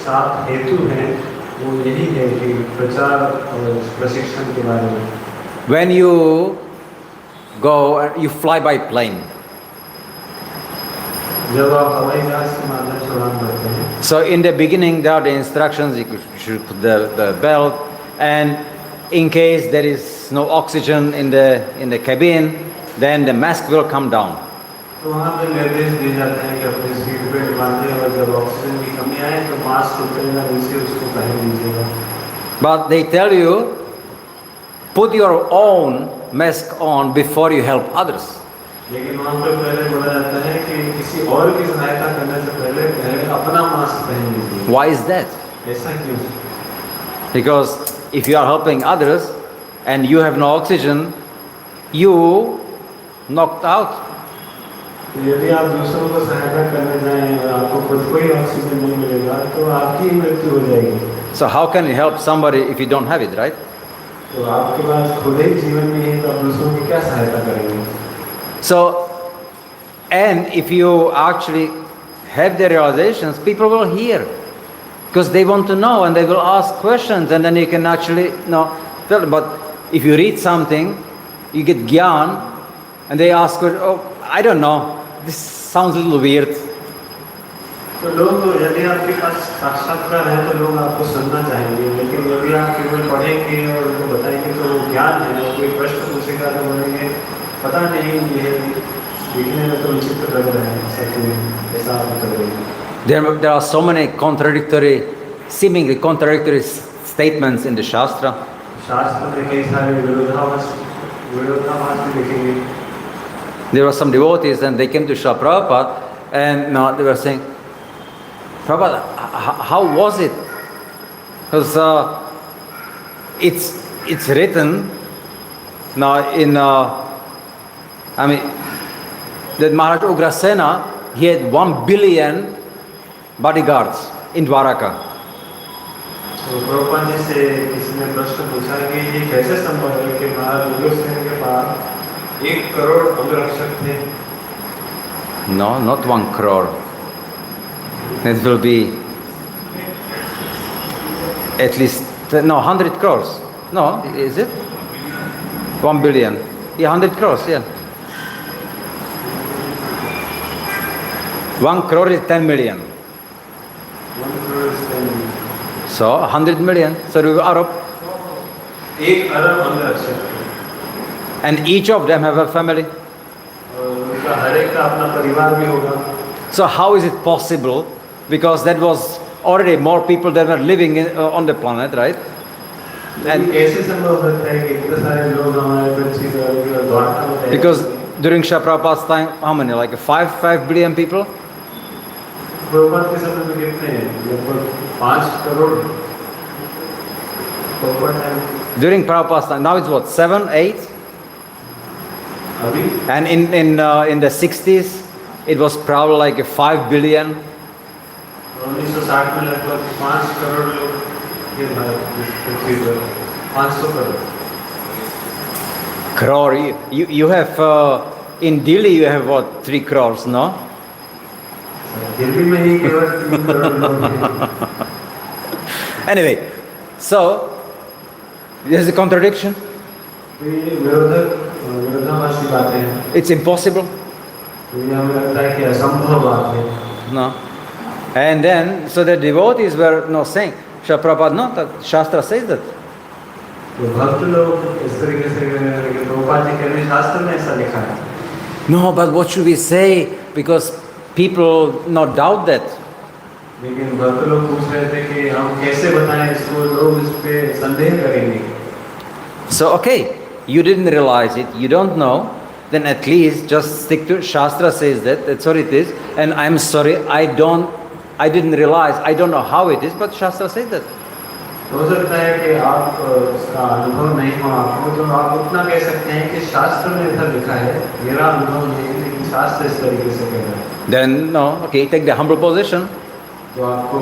7 हेतु हैं, वो यही है कि प्रचार और प्रशिक्षण के बारे में। When you go, you fly by plane. जब आप हवाई जहाज के माध्यम से उड़ान भरते हैं, So in the beginning there are the instructions, you should put the belt, and in case there is no oxygen in the cabin, then the mask will come down. तो वहाँ पे निर्देश दिए जाते हैं कि अपने सीट बेल्ट बांधें और जब ऑक्सीजन की कमी आए तो मास्क उतरेगा नीचे, उसको पहन लीजिएगा। But they tell you, put your own mask on before you help others. लेकिन वहाँ पर पहले बोला जाता है कि किसी और की सहायता करने से पहले अपना मास्क पहन लीजिए। Why is that? ऐसा क्यों? Because if you are helping others and you have no oxygen, you knocked out. यदि आप दूसरों को सहायता करने जाएं और आपको खुद को ही ऑक्सीजन नहीं मिलेगा तो आपकी ही मृत्यु हो जाएगी। So how can you help somebody if you don't have it, right? तो आपके पास खुद ही जीवन नहीं है तो आप दूसरों की क्या सहायता करेंगे? So, and if you actually have the realizations, people will hear because they want to know and they will ask questions, and then you can actually know. But if you read something, you get gyan, and they ask, "Oh, I don't know. This sounds a little weird." तो लोग यदि आपके पास साक्षात्कार है तो लोग आपको सुनना चाहेंगे, लेकिन यदि आप केवल पढ़ेंगे और उनको बताएंगे तो वो ज्ञान है, और कोई प्रश्न पूछेगा तो बोलेंगे पता नहीं, ये देखने में तो विचित्र लग रहा है, ऐसा क्यों, ऐसा आप कर देंगे। There are so many seemingly contradictory statements in the Shastra. शास्त्र में कई सारे विरोधाभास भी लिखेंगे। There were some devotees and they came to Srila Prabhupada and they were saying, Prabhupada, how was it? Because it's written now in that Maharaj Ugrasena, he had 1 billion bodyguards in Dwaraka. तो प्रभुपाद जी से किसी ने प्रश्न पूछा कि ये कैसे संभव है कि महाराज उग्रसेन के पास 1 करोड़ अंगरक्षक थे? No, not 1 crore. It will be at least 100 crores. No, is it? 1 billion. Yeah, 100 crores, yeah. 1 crore is 10 million. 1 crore is 10 million. So 100 million. So we are up. 1 अरब अंगरक्षक थे। And each of them have a family. और उनका हर एक का अपना परिवार भी होगा। So how is it possible? Because that was already more people that were living on the planet, right? लेकिन कैसे संभव होता है कि इतने सारे लोग हमारे पृथ्वी पर द्वारका में रहते हैं? Because during Srila Prabhupada's time, how many? Like 5 billion people? Prabhupada के समय में कितने हैं? लगभग 5 crore. Prabhupada time During Prabhupada's time, now it's what, 7, 8? अभी And in the 60s, it was probably like 5 billion. 1960 में लगभग 5 करोड़ लोग ये भारत पृथ्वी पर 500 crore. Crore. You have, in Delhi, you have what, 3 crores, no? Delhi में ही केवल 3 करोड़ लोग हैं। Anyway, so, there's a contradiction. तो ये विरोधाभासी बातें हैं। It's impossible. तो ये हमें लगता है कि असंभव बात है। No. And then, so the devotees were saying, Srila Prabhupada, no, that Shastra says that. तो भक्त लोग इस तरीके से प्रभुपाद जी कह रहे हैं शास्त्र में ऐसा लिखा है। No, but what should we say? Because people not doubt that. लेकिन भक्त लोग पूछ रहे थे कि हम कैसे बताएं इसको, लोग इस पे संदेह करेंगे। So, okay, you didn't realize it, you don't know, then at least just stick to Shastra says that, that's what it is. And I'm sorry, I didn't realize, I don't know how it is, but Shastra says that. हो सकता है कि आप उसका अनुभव नहीं हो आपको, तो आप उतना कह सकते हैं कि शास्त्र में ऐसा लिखा है, मेरा अनुभव नहीं है लेकिन शास्त्र इस तरीके से कह रहा है। Then, no, okay, take the humble position. तो आपको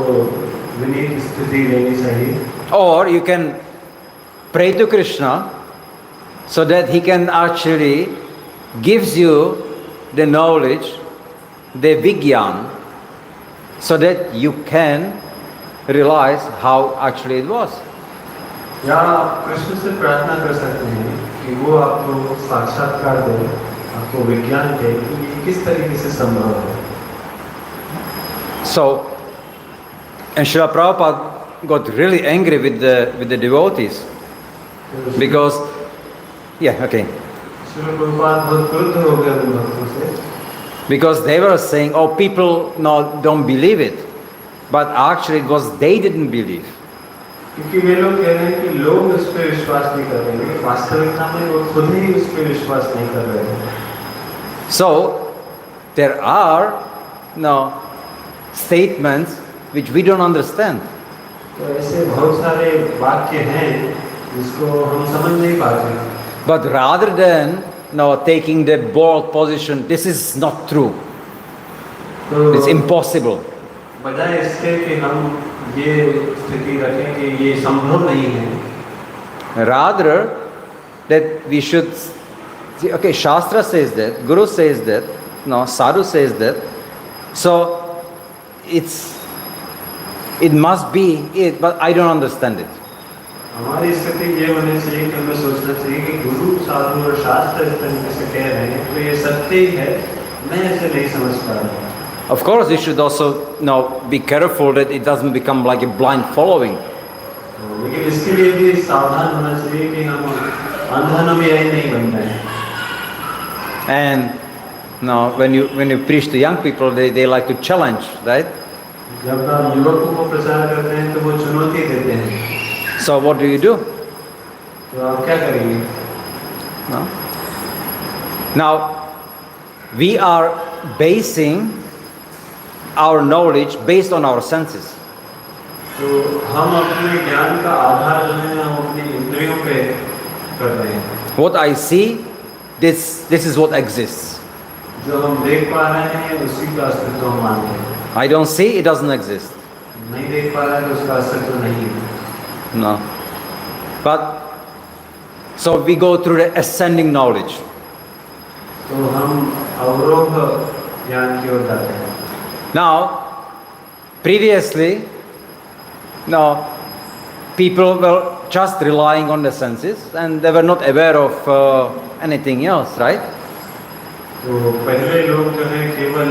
विनीत स्थिति लेनी चाहिए। Or you can pray to Krishna so that he can actually gives you the knowledge, the vigyan, so that you can realize how actually it was. या आप कृष्ण से प्रार्थना कर सकते हैं कि वो आपको साक्षात्कार दे, आपको विज्ञान दे कि ये किस तरीके से संभव है। So, and Srila Prabhupada got really angry with the devotees because, yeah, okay, Srila Prabhupada बहुत क्रुद्ध हो गए उन भक्तों से, because they were saying, oh, people don't believe it, but actually it was they didn't believe. क्योंकि वे लोग कह रहे हैं कि लोग उस पर विश्वास नहीं कर रहे हैं, वास्तविकता में वो खुद ही उस पर विश्वास नहीं कर रहे हैं। So there are statements which we don't understand. तो ऐसे बहुत सारे वाक्य हैं जिसको हम समझ नहीं पाते. But rather than taking the bold position, this is not true, तो it's impossible. बजाय इसके कि हम ये स्थिति रखें कि ये संभव नहीं है, Rather that we should see, okay, Shastra says that, Guru says that, Sadhu says that, so it must be it, but I don't understand it. हमारी स्थिति ये होनी चाहिए कि हमें सोचना चाहिए कि गुरु साधु और शास्त्र इस तरीके से कह रहे हैं तो ये सत्य ही है, मैं ऐसे नहीं समझ पा रहा. Of course, you should also be careful that it doesn't become like a blind following. लेकिन इसके लिए भी सावधान होना चाहिए कि हम अंधानुयायी नहीं बन जाएं. And when you preach to young people, they like to challenge, right? जब आप युवकों को प्रचार करते हैं तो वो चुनौती देते हैं. So what do you do? तो आप क्या करेंगे? No? Now, we are basing our knowledge based on our senses. तो हम अपने ज्ञान का आधार जो है हम अपनी इंद्रियों पे कर रहे हैं. What I see, this is what exists. जो हम देख पा रहे हैं उसी का अस्तित्व हम मानते हैं. I don't see, it doesn't exist. नहीं देख पा रहा है तो उसका अस्तित्व नहीं है. No. But, so we go through the ascending knowledge. तो हम अवरोध ज्ञान की ओर जाते हैं. Now, previously, people were just relying on the senses and they were not aware of anything else, right? तो पहले लोग जो है केवल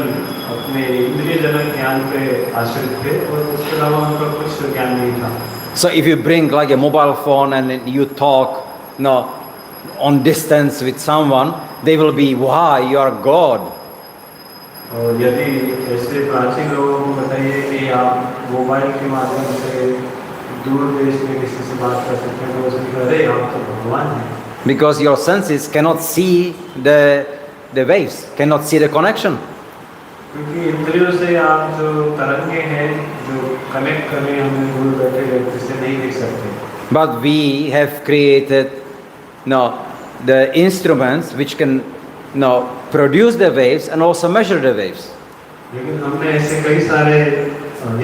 अपने इंद्रियजनक ज्ञान पे आश्रित थे और उसके अलावा उनका कुछ ज्ञान नहीं था. So if you bring like a mobile phone and then you talk on distance with someone, they will be, wow, you are God. और यदि ऐसे प्राचीन लोगों को बताइए कि आप मोबाइल के माध्यम से दूर देश में किसी से बात कर सकते हैं तो उसमें अरे आप तो भगवान हैं. Because your senses cannot see the waves, cannot see the connection. क्योंकि इंद्रियों से आप जो तरंगे हैं जो कनेक्ट कर रहे हैं हमें दूर बैठे व्यक्ति से नहीं देख सकते. But we have created the instruments which can produce the waves and also measure the waves. लेकिन हमने ऐसे कई सारे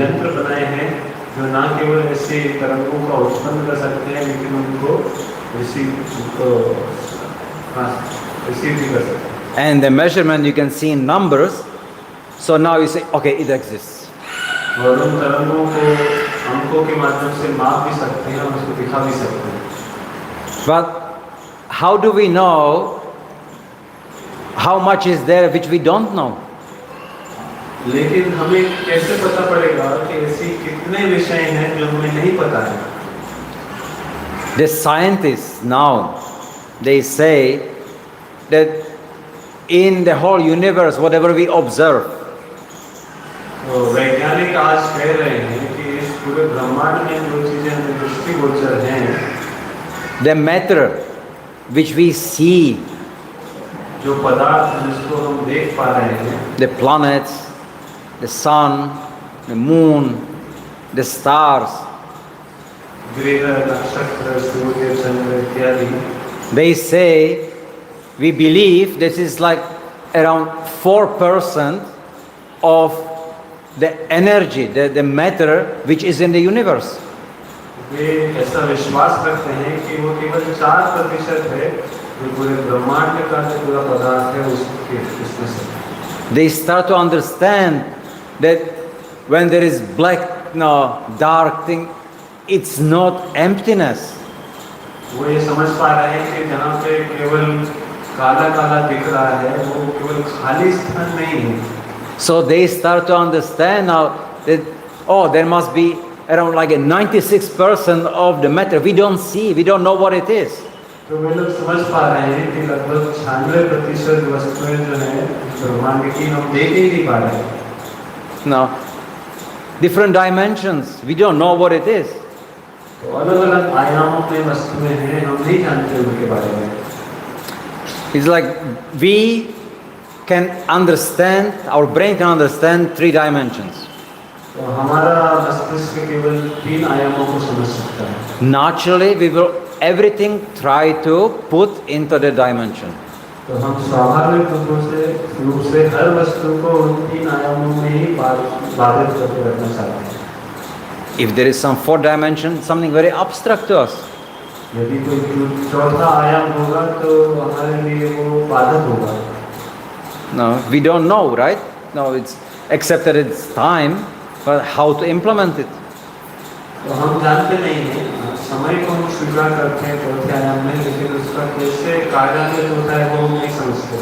यंत्र बनाए हैं जो ना केवल ऐसे तरंगों का उत्पन्न कर सकते हैं लेकिन उनको रिसीव भी कर सकते हैं. And the measurement you can see in numbers. So now you say, okay, it exists. और उन तरंगों को अंकों के माध्यम से माप भी सकते हैं और उसको दिखा भी सकते हैं. But how do we know how much is there which we don't know? लेकिन हमें कैसे पता पड़ेगा कि ऐसी कितने विषय हैं जो हमें नहीं पता है? The scientists now, they say that in the whole universe, whatever we observe, तो वैज्ञानिक आज कह रहे हैं कि इस पूरे ब्रह्मांड में जो चीजें हमें दृष्टिगोचर हैं, the matter which we see, जो पदार्थ जिसको हम देख पा रहे हैं, the planets, the sun, the moon, the stars, ग्रह, नक्षत्र, सूर्य, चंद्र इत्यादि, they say, we believe this is like around 4% of the energy, the matter which is in the universe. वे ऐसा विश्वास रखते हैं कि वो केवल 4% है जो पूरे ब्रह्मांड का जो पूरा पदार्थ है उसमें से. They start to understand that when there is black, dark thing, it's not emptiness. वो ये समझ पा रहे हैं कि जहाँ पे केवल काला काला दिख रहा है वो केवल खाली स्थान नहीं है. So they start to understand now that, oh, there must be around like a 96% of the matter we don't see, we don't know what it is. तो वे लोग समझ पा रहे हैं कि लगभग 96% वस्तुएं जो है ब्रह्मांड की हम देख ही नहीं पा रहे हैं. Now, different dimensions, we don't know what it is. तो अलग अलग आयामों में वस्तुएं हैं हम नहीं जानते उनके बारे में. It's like we can understand, our brain can understand 3 dimensions. तो हमारा मस्तिष्क केवल 3 आयामों को समझ सकता है। Naturally, we will everything try to put into the dimension. तो हम स्वाभाविक रूप से हर वस्तु को उन 3 आयामों में ही बाधित करके रखना चाहते हैं। If there is some 4th dimension, something very abstract to us. यदि कोई 4था आयाम होगा तो हमारे लिए वो बाधक होगा। No, we don't know, right? No, it's except that it's time, but how to implement it. तो हम जानते नहीं हैं, समय को हम स्वीकार करते हैं 4थे आयाम में, लेकिन उसका कैसे कार्यान्वित होता है वो हम नहीं समझते।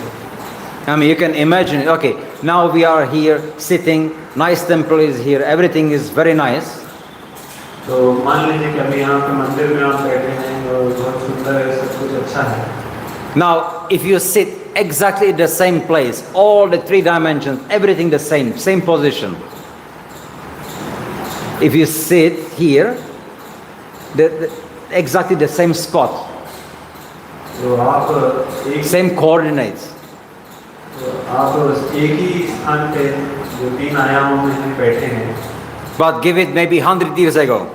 I mean, you can imagine, okay, now we are here sitting, nice temple is here, everything is very nice. तो मान लीजिए कि अभी यहाँ पे मंदिर में आप बैठे हैं और बहुत सुंदर है, सब कुछ अच्छा है। Now, if you sit exactly at the same place, all the 3 dimensions, everything the same position. If you sit here, exactly the same spot, तो आप same coordinates. आप एक ही स्थान पे जो 3 आयामों में हम बैठे हैं, But give it maybe 100 years ago.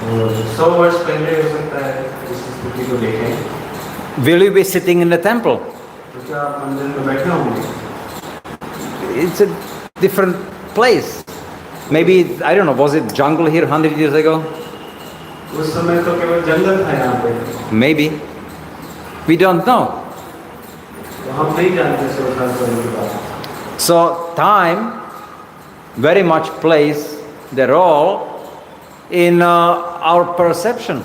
100 वर्ष पहले हो सकता है इस स्थिति को देखें। Will you be sitting in the temple? तो क्या आप मंदिर में बैठे होंगे? It's a different place. Maybe, I don't know, was it jungle here 100 years ago? उस समय तो केवल जंगल था यहाँ पे। Maybe. We don't know. तो हम नहीं जानते 100 साल पहले की बात। So, time very much plays the role in our perception.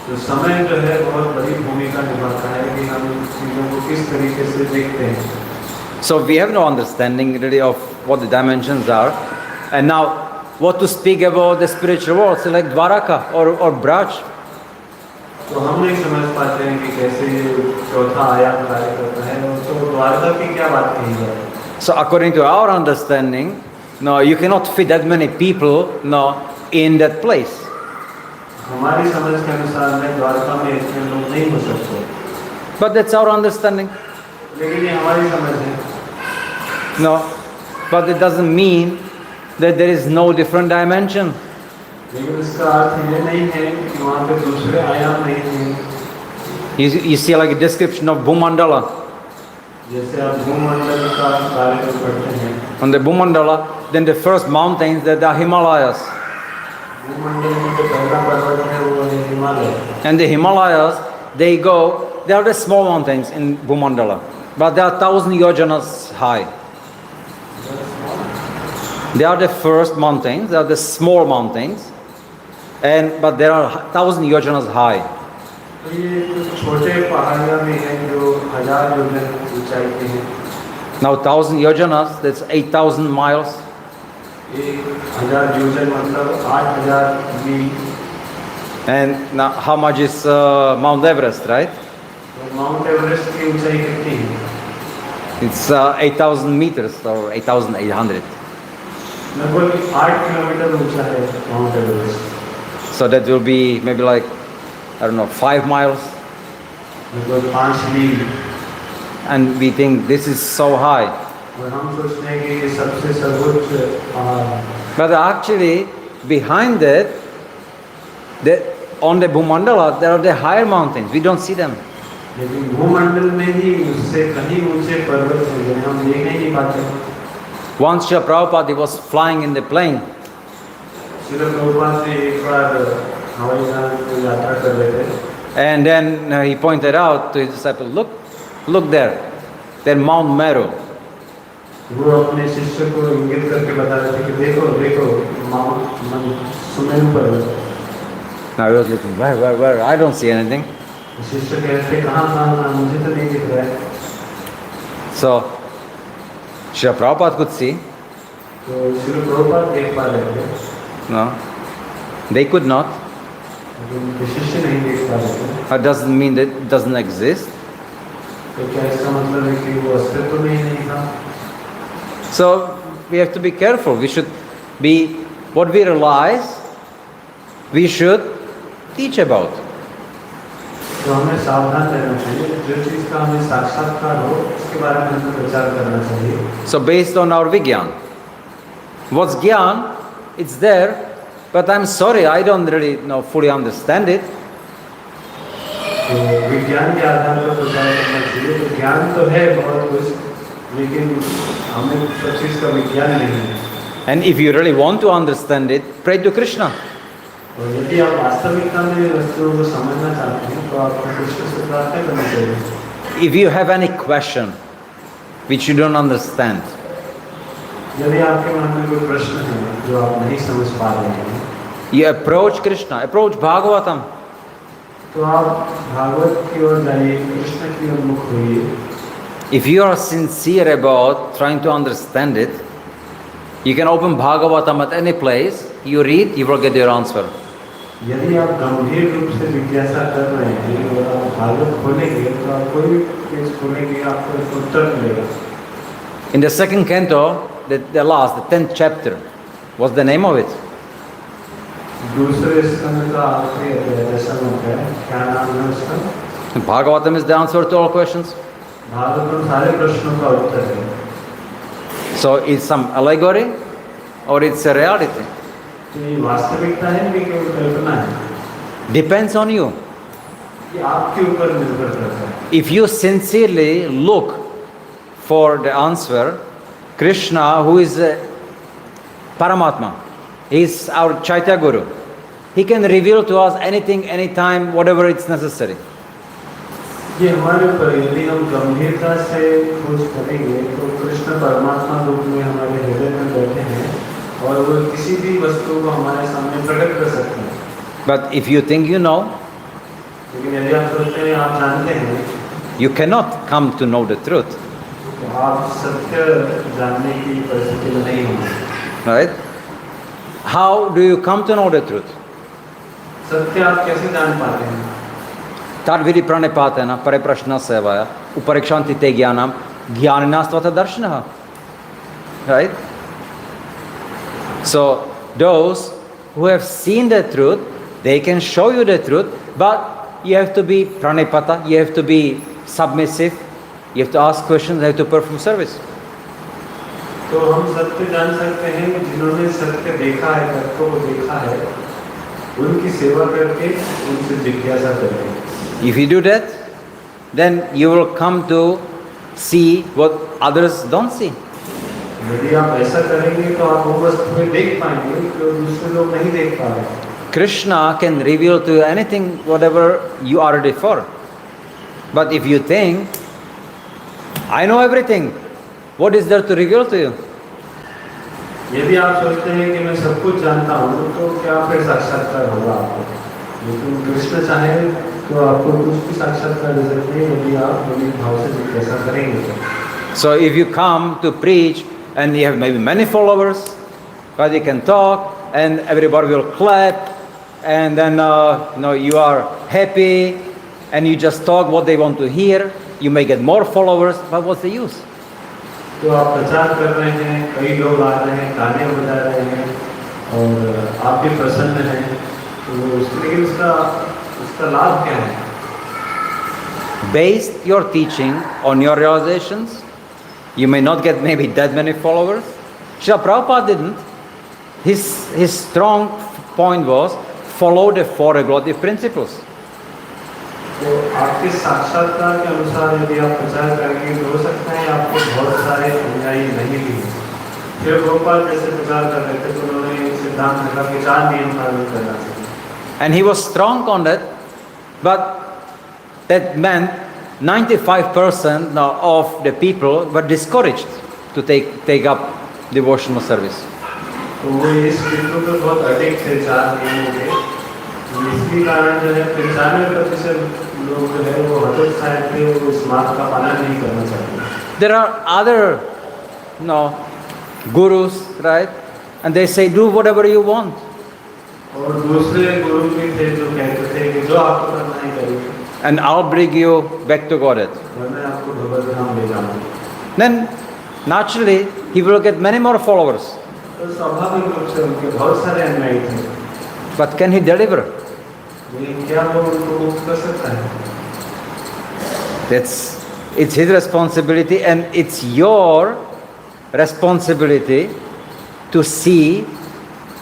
तो समय जो है बहुत बड़ी भूमिका निभाता है कि हम चीज़ों को किस तरीके से देखते हैं। So we have no understanding really of what the dimensions are. And now, what to speak about the spiritual world, so like Dwaraka or Braj. तो हम नहीं समझ पाते हैं कि कैसे ये 4था आयाम कार्य करता है, और तो द्वारका की क्या बात कही जाए। So according to our understanding, no, you cannot fit that many people, no, in that place. हमारी समझ के अनुसार में द्वारका में इतने लोग नहीं हो सकते। But that's our understanding. लेकिन ये हमारी समझ है। No, but it doesn't mean that there is no different dimension. लेकिन इसका अर्थ ये नहीं है कि वहाँ पे दूसरे आयाम नहीं हैं। You see like a description of Bhumandala. जैसे आप भूमंडल का कार्यक्रम पढ़ते हैं, On the Bhumandala, then the first mountains that are Himalayas. भूमंडल में जो पहला पर्वत है वो है Himalaya. And the Himalayas, they are the small mountains in Bhumandala, but they are 1,000 yojanas high. They are the first mountains, they are the small mountains, but they are 1,000 yojanas high. तो ये जो छोटे पहाड़ियाँ भी हैं जो 1000 योजन ऊंचाई पे हैं। Now 1,000 yojanas, that's 8,000 miles. 1000 योजन मतलब 8000 मील। And now how much is Mount Everest, right? तो माउंट एवरेस्ट की ऊंचाई कितनी है? It's 8,000 meters or 8,800. लगभग 8 किलोमीटर ऊंचा है mount Everest. So that will be maybe like, I don't know, 5 miles. लगभग 5 मील। And we think this is so high. और हम सोचते हैं कि ये सबसे सर्वोच्च पहाड़ है। But actually, behind that, on the Bhumandala, there are the higher mountains. We don't see them. लेकिन भूमंडल में ही उससे कहीं ऊंचे पर्वत हैं जिन्हें हम देख ही नहीं पाते। Once Srila Prabhupada, he was flying in the plane. Srila Prabhupada ji एक बार हवाई जहाज में यात्रा कर रहे थे। And then he pointed out to his disciple, look there, that Mount Meru. वो अपने शिष्य को इंगित करके बता रहे थे कि देखो देखो सुमेरु पर्वत। Now he was looking, where? I don't see anything. शिष्य कहते कहाँ मुझे तो नहीं दिख रहा है। So Srila Prabhupada could see. तो श्रील प्रभुपाद देख पा रहे थे। No, they could not. लेकिन शिष्य नहीं देख पा रहे थे। That doesn't mean that it doesn't exist. तो क्या इसका मतलब है कि वो अस्तित्व में ही नहीं था? So we have to be careful. We should be, what we realize, we should teach about. तो हमें सावधान रहना चाहिए, जो चीज़ का हमें साक्षात्कार हो उसके बारे में हमें प्रचार करना चाहिए। So based on our Vigyan, what's Gyan? It's there, but I'm sorry, I don't really fully understand it. तो विज्ञान के आधार पर प्रचार करना चाहिए। तो ज्ञान तो है बहुत कुछ, लेकिन हमें सब चीज़ का विज्ञान नहीं है। And if you really want to understand it, pray to Krishna. और यदि आप वास्तविकता में वस्तुओं को समझना चाहते हैं तो आपको कृष्ण से प्रार्थना करनी चाहिए। If you have any question which you don't understand, यदि आपके मन में कोई प्रश्न है जो आप नहीं समझ पा रहे हैं, you approach Krishna, approach Bhagavatam. तो आप भागवत की ओर जाइए, कृष्ण की ओर मुख होइए। If you are sincere about trying to understand it, you can open Bhagavatam at any place, you read, you will get your answer. यदि आप गंभीर रूप से जिज्ञासा कर रहे हैं और आप भागवत खोलेंगे तो आप कोई भी पेज खोलेंगे आपको एक उत्तर मिलेगा। In the second canto, the last, the 10th chapter, what's the name of it? दूसरे स्कंद का आखिरी अध्याय दशम है, क्या नाम है उसका? Bhagavatam is the answer to all questions. Bhagavatam सारे प्रश्नों का उत्तर है। So it's some allegory or it's a reality. तो ये वास्तविकता है कि केवल कल्पना है? Depends on you. ये आपके ऊपर निर्भर करता है। If you sincerely look for the answer, Krishna, who is Paramatma, he is our Chaitya Guru. He can reveal to us anything, anytime, whatever it's necessary. ये हमारे ऊपर, यदि हम गंभीरता से खोज करेंगे तो कृष्ण परमात्मा रूप में हमारे हृदय में बैठे हैं और वो किसी भी वस्तु को हमारे सामने प्रकट कर सकते हैं। But if you think you know, लेकिन यदि आप सोचते हैं आप जानते हैं, you cannot come to know the truth. तो आप सत्य जानने की परिस्थिति में नहीं होंगे। Right? How do you come to know the truth? सत्य आप कैसे जान पाते हैं? Tadviri pranipatena pare prashna sevaya uparikshanti te jnanam jnanastvata darshanaha. Right? So those who have seen the truth, they can show you the truth, but you have to be pranipata, you have to be submissive, you have to ask questions, you have to perform service. तो हम सत्य जान सकते हैं कि जिन्होंने सत्य देखा है, तत्व को देखा है, उनकी सेवा करके उनसे जिज्ञासा करके। If you do that, then you will come to see what others don't see. यदि आप ऐसा करेंगे तो आप वो वस्तुएं देख पाएंगे जो दूसरे लोग नहीं देख पा रहे। Krishna can reveal to you anything, whatever you are ready for. But if you think, I know everything, what is there to reveal to you? यदि आप सोचते हैं कि मैं सब कुछ जानता हूँ तो क्या फिर साक्षात्कार होगा आपको? लेकिन कृष्ण चाहे तो आपको कुछ भी साक्षात्कार दे सकते हैं यदि आप गंभीर भाव से जिज्ञासा करेंगे। So if you come to preach and you have maybe many followers, but you can talk and everybody will clap, and then you are happy and you just talk what they want to hear, you may get more followers, but what's the use? तो आप प्रचार कर रहे हैं, कई लोग आ रहे हैं, गाने बजा रहे हैं और आप भी प्रसन्न हैं, तो लेकिन उसका लाभ क्या है? Based your teaching on your realizations, you may not get maybe that many followers. Srila Prabhupada didn't. His strong point was follow the four regulative principles. तो आपके साक्षात्कार के अनुसार यदि आप प्रचार करेंगे तो हो सकता है आपको बहुत सारे अनुयायी नहीं भी। फिर गोपाल जैसे प्रचार कर रहे थे तो उन्होंने सिद्धांत रखा कि 4 नियम पालन करना चाहिए। And he was strong on that, but that meant 95% of the people were discouraged to take up devotional service. तो वो इस बिंदु पर बहुत अडिग थे 4 नियमों के, इसके कारण जो है 95% लोग जो है वो हतोत्साहित थे, वो इस मार्ग का पालन नहीं करना चाहते। There are other gurus, right? And they say do whatever you want. और दूसरे गुरु भी थे जो कहते थे कि जो आपको करना है करिए। And I'll bring you back to Godhead. मैं आपको भगवत धाम ले जाऊंगा। Then naturally he will get many more followers. तो स्वाभाविक रूप से उनके बहुत सारे अनुयायी थे। But can he deliver? लेकिन क्या वो उनको मुक्त कर सकता है? It's his responsibility, and it's your responsibility to see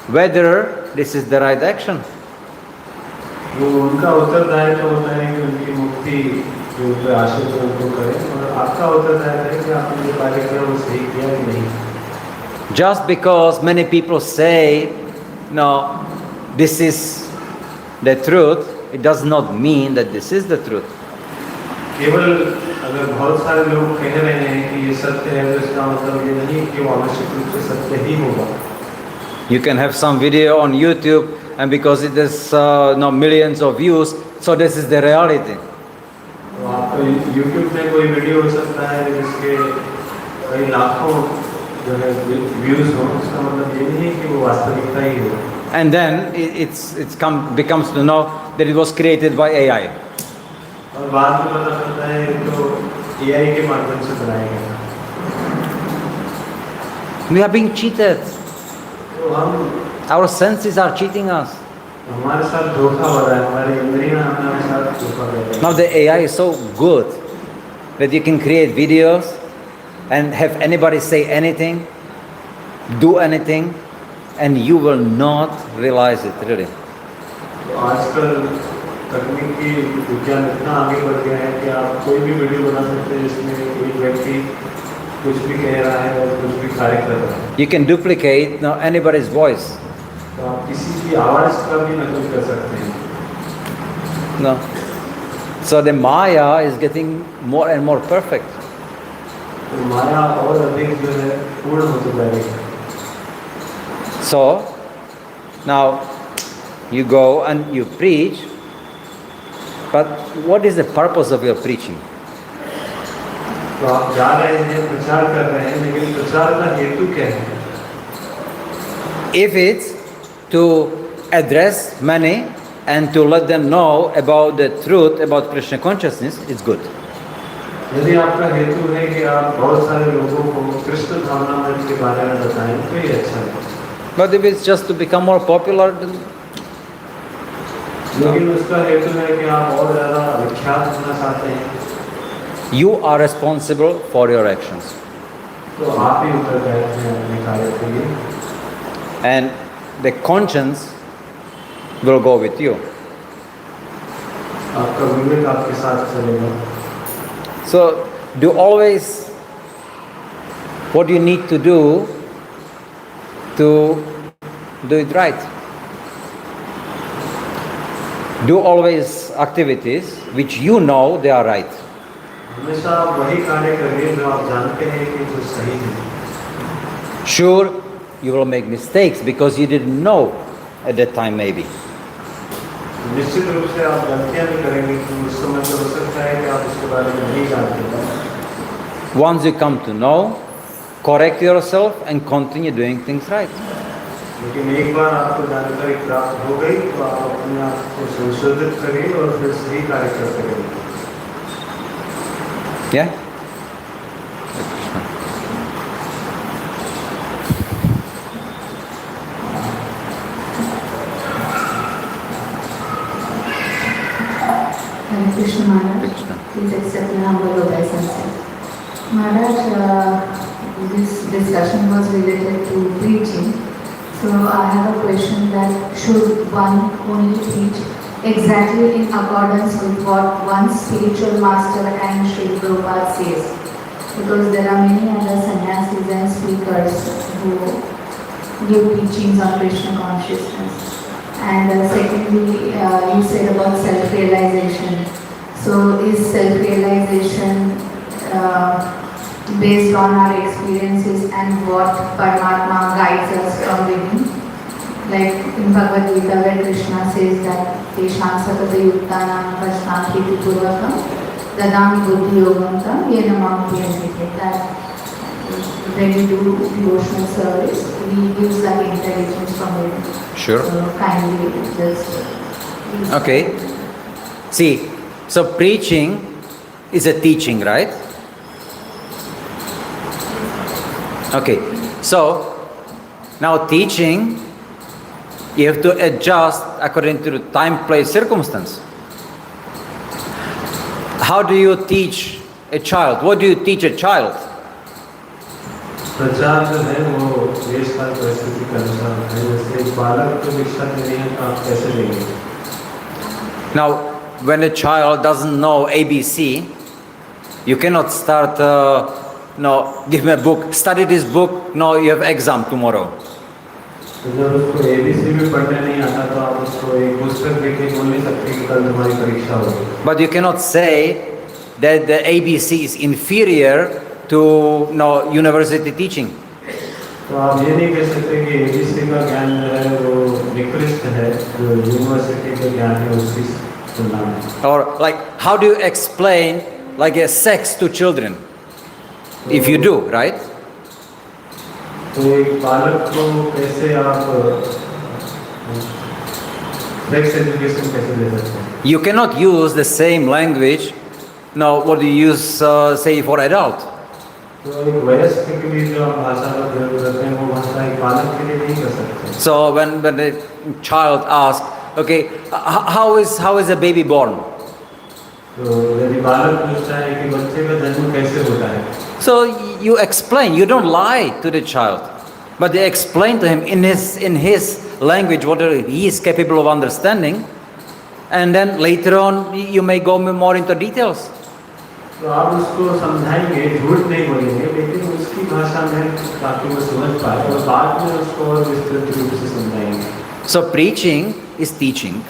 whether this is the right action. वो उनका उत्तरदायित्व होता है कि उनकी मुक्ति जो उन पर आश्रित है उनको करें, और आपका उत्तरदायित्व है कि आपने जो कार्य किया वो सही किया कि नहीं. Just because many people say, no, this is the truth, it does not mean that this is the truth. केवल अगर बहुत सारे लोग कह रहे हैं कि ये सत्य है, तो इसका मतलब ये नहीं कि वो आवश्यक रूप से सत्य ही होगा. You can have some video on YouTube, and because it has millions of views, so this is the reality. तो आपको YouTube में कोई वीडियो हो सकता है जिसके कई लाखों जो है व्यूज हो, इसका मतलब ये नहीं कि वो वास्तविकता ही हो. And then becomes to know that it was created by AI. और बाद में पता चलता है तो AI के माध्यम से बनाया गया. We are being cheated. तो हम Our senses are cheating us. हमारे साथ धोखा हो रहा है, हमारे इंद्रियां हमारे साथ धोखा कर रही हैं. Now the AI is so good that you can create videos and have anybody say anything, do anything, and you will not realize it really. तो आजकल तकनीकी विज्ञान इतना आगे बढ़ गया है कि आप कोई भी वीडियो बना सकते हैं जिसमें कोई व्यक्ति कुछ भी कह रहा है और कुछ भी कार्य कर रहा है. You can duplicate anybody's voice. तो आप किसी की आवाज़ का भी नकल कर सकते हैं. No. So the Maya is getting more and more perfect. तो माया और अधिक जो है पूर्ण होती जा रही है. So now you go and you preach, but what is the purpose of your preaching? तो आप जा रहे हैं, प्रचार कर रहे हैं, लेकिन प्रचार का हेतु क्या है? If it's to address many and to let them know about the truth about Krishna consciousness, it's good. यदि आपका हेतु है कि आप बहुत सारे लोगों को कृष्ण भावनामृत के बारे में बताएं तो ये अच्छा है. But if it's just to become more popular, then लेकिन उसका हेतु है कि आप और ज़्यादा विख्यात होना चाहते हैं, you are responsible for your actions. तो आप ही उत्तरदायी हैं अपने कार्य के लिए. And the conscience will go with you. आपका विवेक आपके साथ चलेगा. So do always what you need to do it right. Do always activities which you know they are right. हमेशा आप वही कार्य करिए जो आप जानते हैं कि जो सही है. Sure, you will make mistakes because you didn't know at that time maybe. निश्चित रूप से आप गलतियां भी करेंगे कि उस समय तो हो सकता है कि आप उसके बारे में नहीं जानते. Once you come to know, correct yourself and continue doing things right. लेकिन एक बार आपको जानकारी प्राप्त हो गई तो आप अपने आप को संशोधित करिए और फिर सही कार्य करते रहिए. Yeah? Hare Krishna Maharaj, Krishna. please accept my humble obeisance. Maharaj, this discussion was related to preaching. So I have a question that should one only teach exactly in accordance with what one's spiritual master and Sri Prabhupada says? Because there are many other sannyasis and speakers who give teachings on Krishna consciousness. And secondly, you said about self-realization. So is self-realization based on our experiences and what Paramatma guides us from within? Like in Bhagavad Gita where Krishna says that Tesham satata yuktanam prashnathiti purvakam dadami buddhi yogam tam yena mam priyante. That when we do devotional service, we use that intelligence from within. Sure. So kindly just... Okay. See, so preaching is a teaching, right? Okay. So, now teaching, You have to adjust according to the time, place, circumstance. How do you teach a child? What do you teach a child? प्रचार जो है वो देश काल परिस्थिति के अनुसार है। जैसे एक बालक को शिक्षा देनी है तो आप कैसे देंगे? Now, when a child doesn't know ABC, you cannot start, give me a book, study this book, no, you have exam tomorrow. तो जब उसको ABC भी पढ़ने नहीं आता तो आप उसको एक पुस्तक देके बोल नहीं सकते कि कल तुम्हारी परीक्षा होगी। But you cannot say that the ABC is inferior to university teaching. तो आप ये नहीं कह सकते कि ABC का ज्ञान जो है वो निकृष्ट है जो यूनिवर्सिटी का ज्ञान है उसकी तुलना में। Or like, how do you explain like a sex to children? If you do, right? तो एक बालक को कैसे आप सेक्स एजुकेशन कैसे दे सकते हैं? You cannot use the same language, what do you use, say, for adult. तो एक वयस्क के लिए जो आप भाषा का प्रयोग करते हैं वो भाषा एक बालक के लिए नहीं कर सकते। So when a child asks, okay, how is a baby born? तो यदि बालक पूछता है कि बच्चे का जन्म कैसे होता है, So you explain, you don't lie to the child, but you explain to him in his language what he is capable of understanding, and then later on you may go more into details. तो आप उसको समझाएंगे, झूठ नहीं बोलेंगे, लेकिन उसकी भाषा में ताकि वो समझ पाए और बाद में उसको और विस्तृत रूप से समझाएंगे। So preaching is teaching,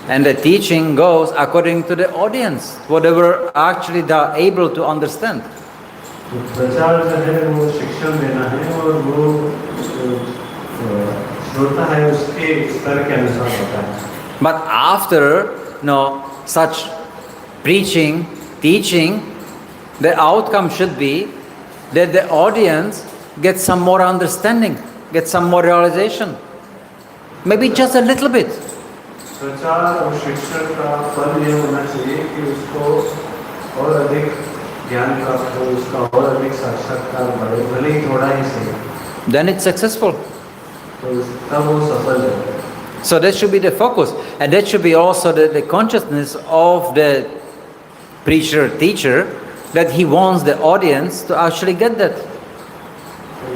and the teaching goes according to the audience, whatever actually they are able to understand. तो प्रचार जो है वो शिक्षण देना है और वो श्रोता है उसके स्तर के अनुसार होता है। But after such preaching, teaching, the outcome should be that the audience gets some more understanding, gets some more realization, maybe just a little bit. प्रचार और शिक्षण का फल ये होना चाहिए कि उसको और अधिक ज्ञान प्राप्त हो, उसका और अधिक साक्षात्कार बढ़े, भले ही थोड़ा ही सही। Then it's successful. तो तब वो सफल है। So that should be the focus, and that should be also the consciousness of the preacher, teacher, that he wants the audience to actually get that.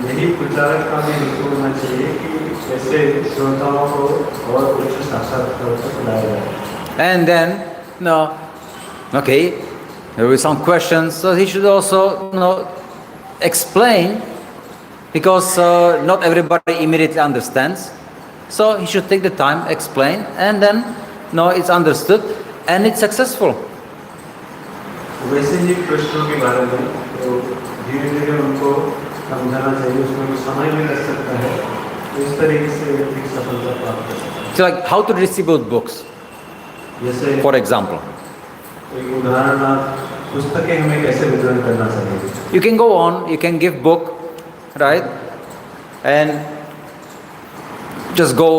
यही प्रचारक का भी हेतु होना चाहिए कि कैसे श्रोताओं को और उच्च साक्षात्कार तक लाया जाए। And then, okay, there will be some questions, so he should also, explain, because not everybody immediately understands. So he should take the time, explain, and then, it's understood, and it's successful. वैसे ही प्रश्नों के बारे में तो धीरे-धीरे उनको समझाना चाहिए, उसमें कुछ समय भी लग सकता है, इस तरीके से व्यक्ति सफलता प्राप्त कर सकता है। So like how to distribute books, जैसे for example. एक उदाहरण आप पुस्तकें हमें कैसे वितरण करना चाहिए? You can go on, you can give book, right? And just go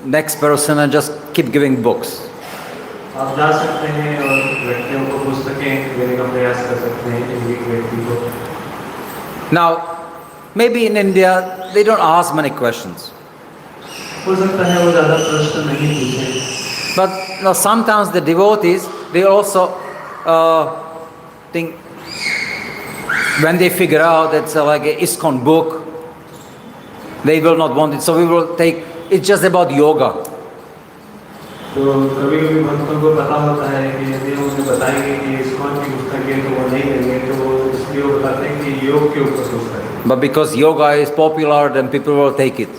next person and just keep giving books. आप जा सकते हैं और व्यक्तियों को पुस्तकें देने का प्रयास कर सकते हैं एक व्यक्ति को। Now, maybe in India they don't ask many questions. हो सकता है वो ज़्यादा प्रश्न नहीं पूछें। But sometimes the devotees, they also think, when they figure out that it's like a ISKCON book, they will not want it. So we will take, it's just about yoga. तो कभी-कभी भक्तों को पता होता है कि यदि उन्हें बताएंगे कि ISKCON की पुस्तक है तो वो नहीं लेंगे, तो वो इसलिए वो बताते हैं कि योग के ऊपर पुस्तक है। But because yoga is popular, then people will take it.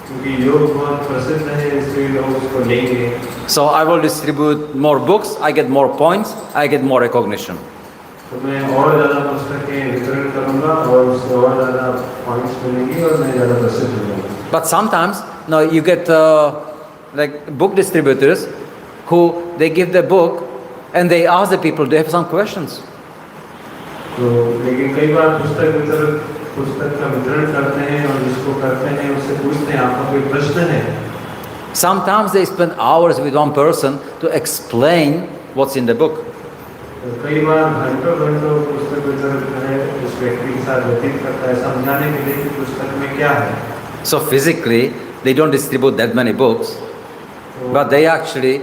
क्योंकि योग बहुत प्रसिद्ध है इसलिए लोग उसको लेंगे। So I will distribute more books, I get more points, I get more recognition. तो मैं और ज़्यादा पुस्तकें वितरण करूँगा और उससे और ज़्यादा पॉइंट्स मिलेंगी और मैं ज़्यादा प्रसिद्ध हो जाऊँगा। But sometimes, you get like book distributors who they give the book and they ask the people, do you have some questions? तो लेकिन कई बार पुस्तक का वितरण करते हैं और जिसको करते हैं उससे पूछते हैं आपका कोई प्रश्न है? Sometimes they spend hours with one person to explain what's in the book. तो कई बार घंटों पुस्तक वितरण है उस व्यक्ति के साथ व्यतीत करता है समझाने के लिए कि पुस्तक में क्या है। So physically, They don't distribute that many books, but they actually,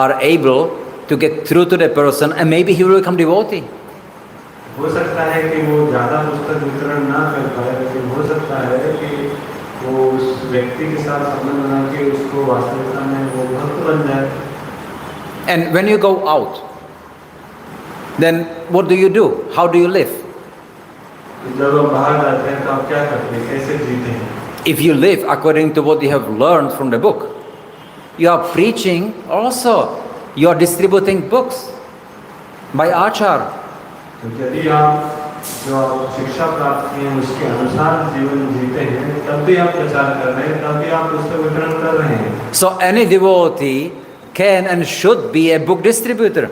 are able to get through to the person, and maybe he will become devotee. हो सकता है कि वो ज़्यादा पुस्तक वितरण ना कर पाए, लेकिन हो सकता है कि वो उस व्यक्ति के साथ संबंध बना के उसको वास्तविकता में वो भक्त बन जाए। And when you go out, then what do you do? How do you live? जब हम बाहर जाते हैं तो आप क्या करते हैं, कैसे जीते हैं? If you live according to what you have learned from the book, you are preaching also, you are distributing books by achar. तो यदि आप जो शिक्षा प्राप्त किए हैं उसके अनुसार जीवन जीते हैं, तब भी आप प्रचार कर रहे हैं, तब भी आप पुस्तक वितरण कर रहे हैं। So any devotee can and should be a book distributor.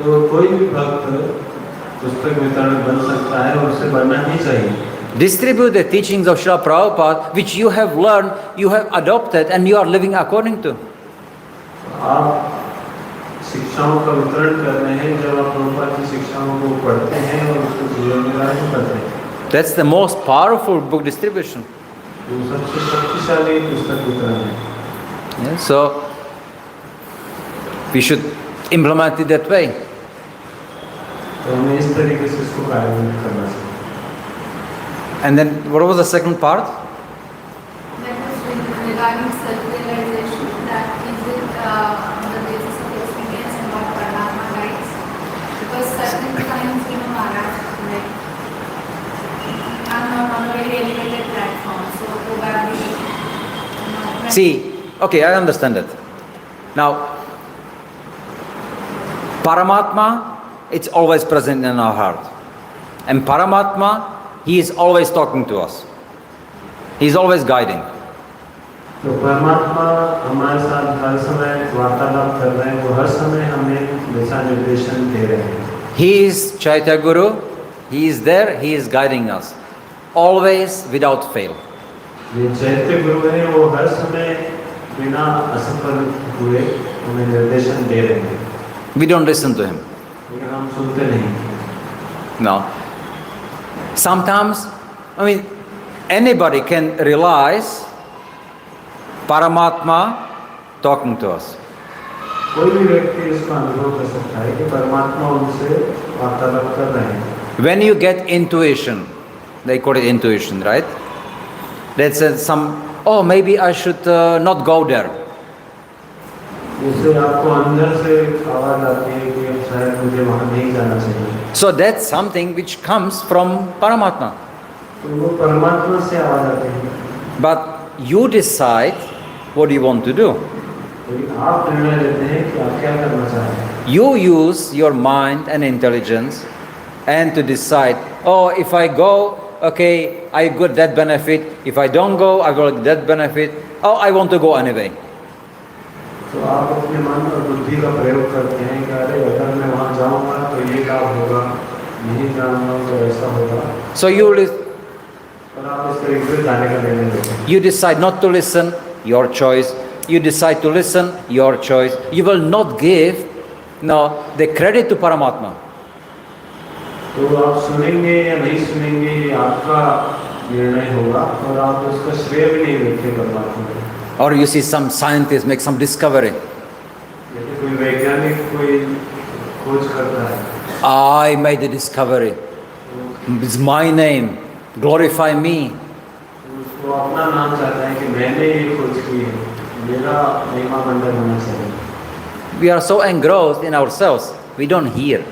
तो कोई भी भक्त पुस्तक वितरण बन सकता है और उसे बनना ही चाहिए। Distribute the teachings of Srila Prabhupada, which you have learned, you have adopted, and you are living according to. आप शिक्षाओं का वितरण कर रहे हैं जब आप प्रभुपाद की शिक्षाओं को पढ़ते हैं और उसको जीवन में लागू करते हैं। That's the most powerful book distribution. वो सबसे शक्तिशाली पुस्तक वितरण है। Yeah, so we should implement it that way. तो हमें इस तरीके से इसको कार्यान्वित करना चाहिए। And then what was the second part? That is regarding self-realization, that is it on the basis of experience and what Paramatma guides? Because certain times, Maharaj, like, I'm not on a very elevated platform, so probably, when See, okay, I understand that. Now, Paramatma, it's always present in our heart. And Paramatma, he is always talking to us. He is always guiding. तो परमात्मा हमारे साथ हर समय वार्तालाप कर रहे हैं, वो हर समय हमें दिशा निर्देशन दे रहे हैं। He is Chaitya Guru. He is there. He is guiding us. Always without fail. ये चैत्य गुरु हैं, वो हर समय बिना असफल हुए हमें निर्देशन दे रहे हैं। We don't listen to him. लेकिन हम सुनते नहीं। No. Sometimes, anybody can realize Paramatma talking to us. कोई भी व्यक्ति इसका अनुभव कर सकता है कि परमात्मा उनसे वार्तालाप कर रहे हैं। When you get intuition, they call it intuition, right? Let's say maybe I should not go there. जिससे आपको अंदर से आवाज आती है कि शायद मुझे वहाँ नहीं जाना चाहिए। So that's something which comes from Paramatma. तो वो परमात्मा से आवाज आती है। But you decide what you want to do. लेकिन आप निर्णय लेते हैं कि आप क्या करना चाहते हैं। You use your mind and intelligence and to decide, if I go, okay, I get that benefit. If I don't go, I will get that benefit. I want to go anyway. तो आप अपने मन और बुद्धि का प्रयोग करते हैं कि अरे अगर मैं वहाँ जाऊँगा तो ये लाभ होगा, नहीं जाऊँगा तो ऐसा होगा। So you और आप इस तरीके से जाने का निर्णय लेते हैं। You decide not to listen, your choice. You decide to listen, your choice. You will not give the credit to Paramatma. तो आप सुनेंगे या नहीं सुनेंगे ये आपका निर्णय होगा और आप उसका श्रेय भी नहीं देते परमात्मा को। Or you see some scientist make some discovery. जैसे कोई वैज्ञानिक कोई खोज करता है। I made the discovery. It's my name. Glorify me. उसको अपना नाम चाहता है कि मैंने ये खोज की है, मेरा महिमा मंडल होना चाहिए। We are so engrossed in ourselves, we don't hear.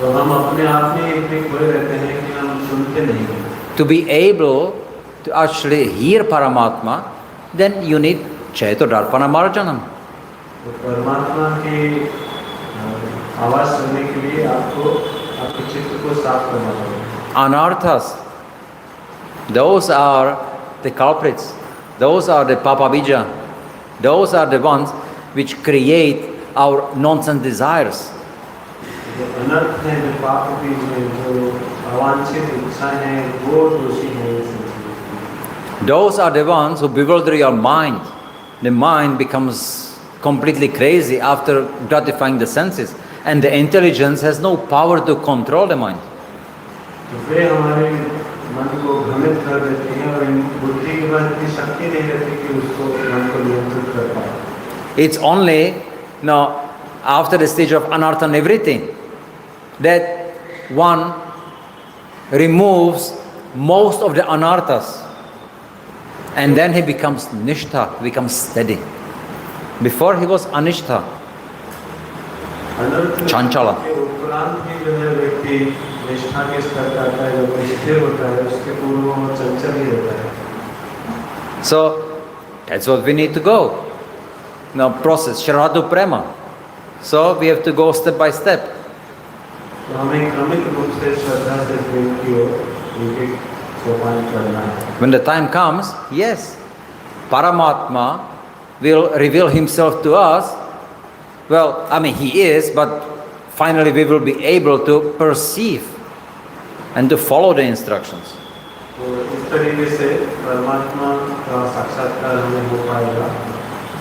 तो हम अपने आप में इतने खोए रहते हैं कि हम सुनते नहीं हैं। To be able to actually hear Paramatma, then you need Chaito Darpana Marjanam. तो परमात्मा की आवाज सुनने के लिए आपको आपके चित्त को साफ करना पड़ेगा। Anarthas, those are the culprits, those are the papabija, those are the ones which create our nonsense desires. जो अनर्थ है, जो पाप बीज है, जो अवांछित इच्छाएं हैं, वो दोषी हैं। Those are the ones who bewilder your mind. The mind becomes completely crazy after gratifying the senses, and the intelligence has no power to control the mind. तो वे हमारे मन को भ्रमित कर देती हैं और बुद्धि के पास इतनी शक्ति नहीं रहती कि उसको मन को नियंत्रित कर पाए. It's only after the stage of anartha and everything that one removes most of the anarthas, and then he becomes nishtha, becomes steady. Before he was anishtha, chanchala. के उपरांत ही जो है व्यक्ति निष्ठा के स्तर पर आता है, जब स्थिर होता है, उसके पूर्व वो चंचल ही रहता है. So that's what we need to go. Now process, Sharadu Prema. So we have to go step by step. तो हमें क्रमिक रूप से श्रद्धा से प्रेम की ओर एक-एक सोपान करना है. When the time comes, yes, Paramatma will reveal himself to us. Well, I mean, he is, but finally we will be able to perceive and to follow the instructions. तो इस तरीके से परमात्मा का साक्षात्कार हमें हो पाएगा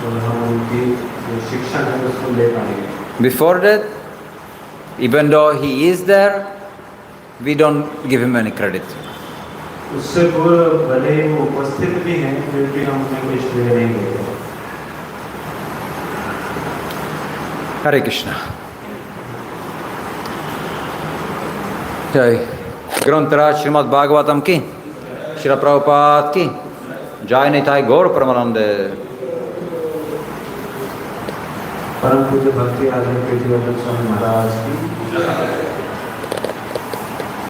और हम उनकी जो शिक्षा है उसको ले पाएंगे. Before that, even though he is there, we don't give him any credit. उससे पूर्व भले ही वो उपस्थित भी हैं, फिर भी हम उन्हें कोई श्रेय नहीं देते. Hare Krishna. जय ग्रंथराज श्रीमद् भागवतम की, श्रील प्रभुपाद की, जय निताई गौर परमानंदे. परम पूज्य भक्ति आदि के जीवन स्वामी महाराज की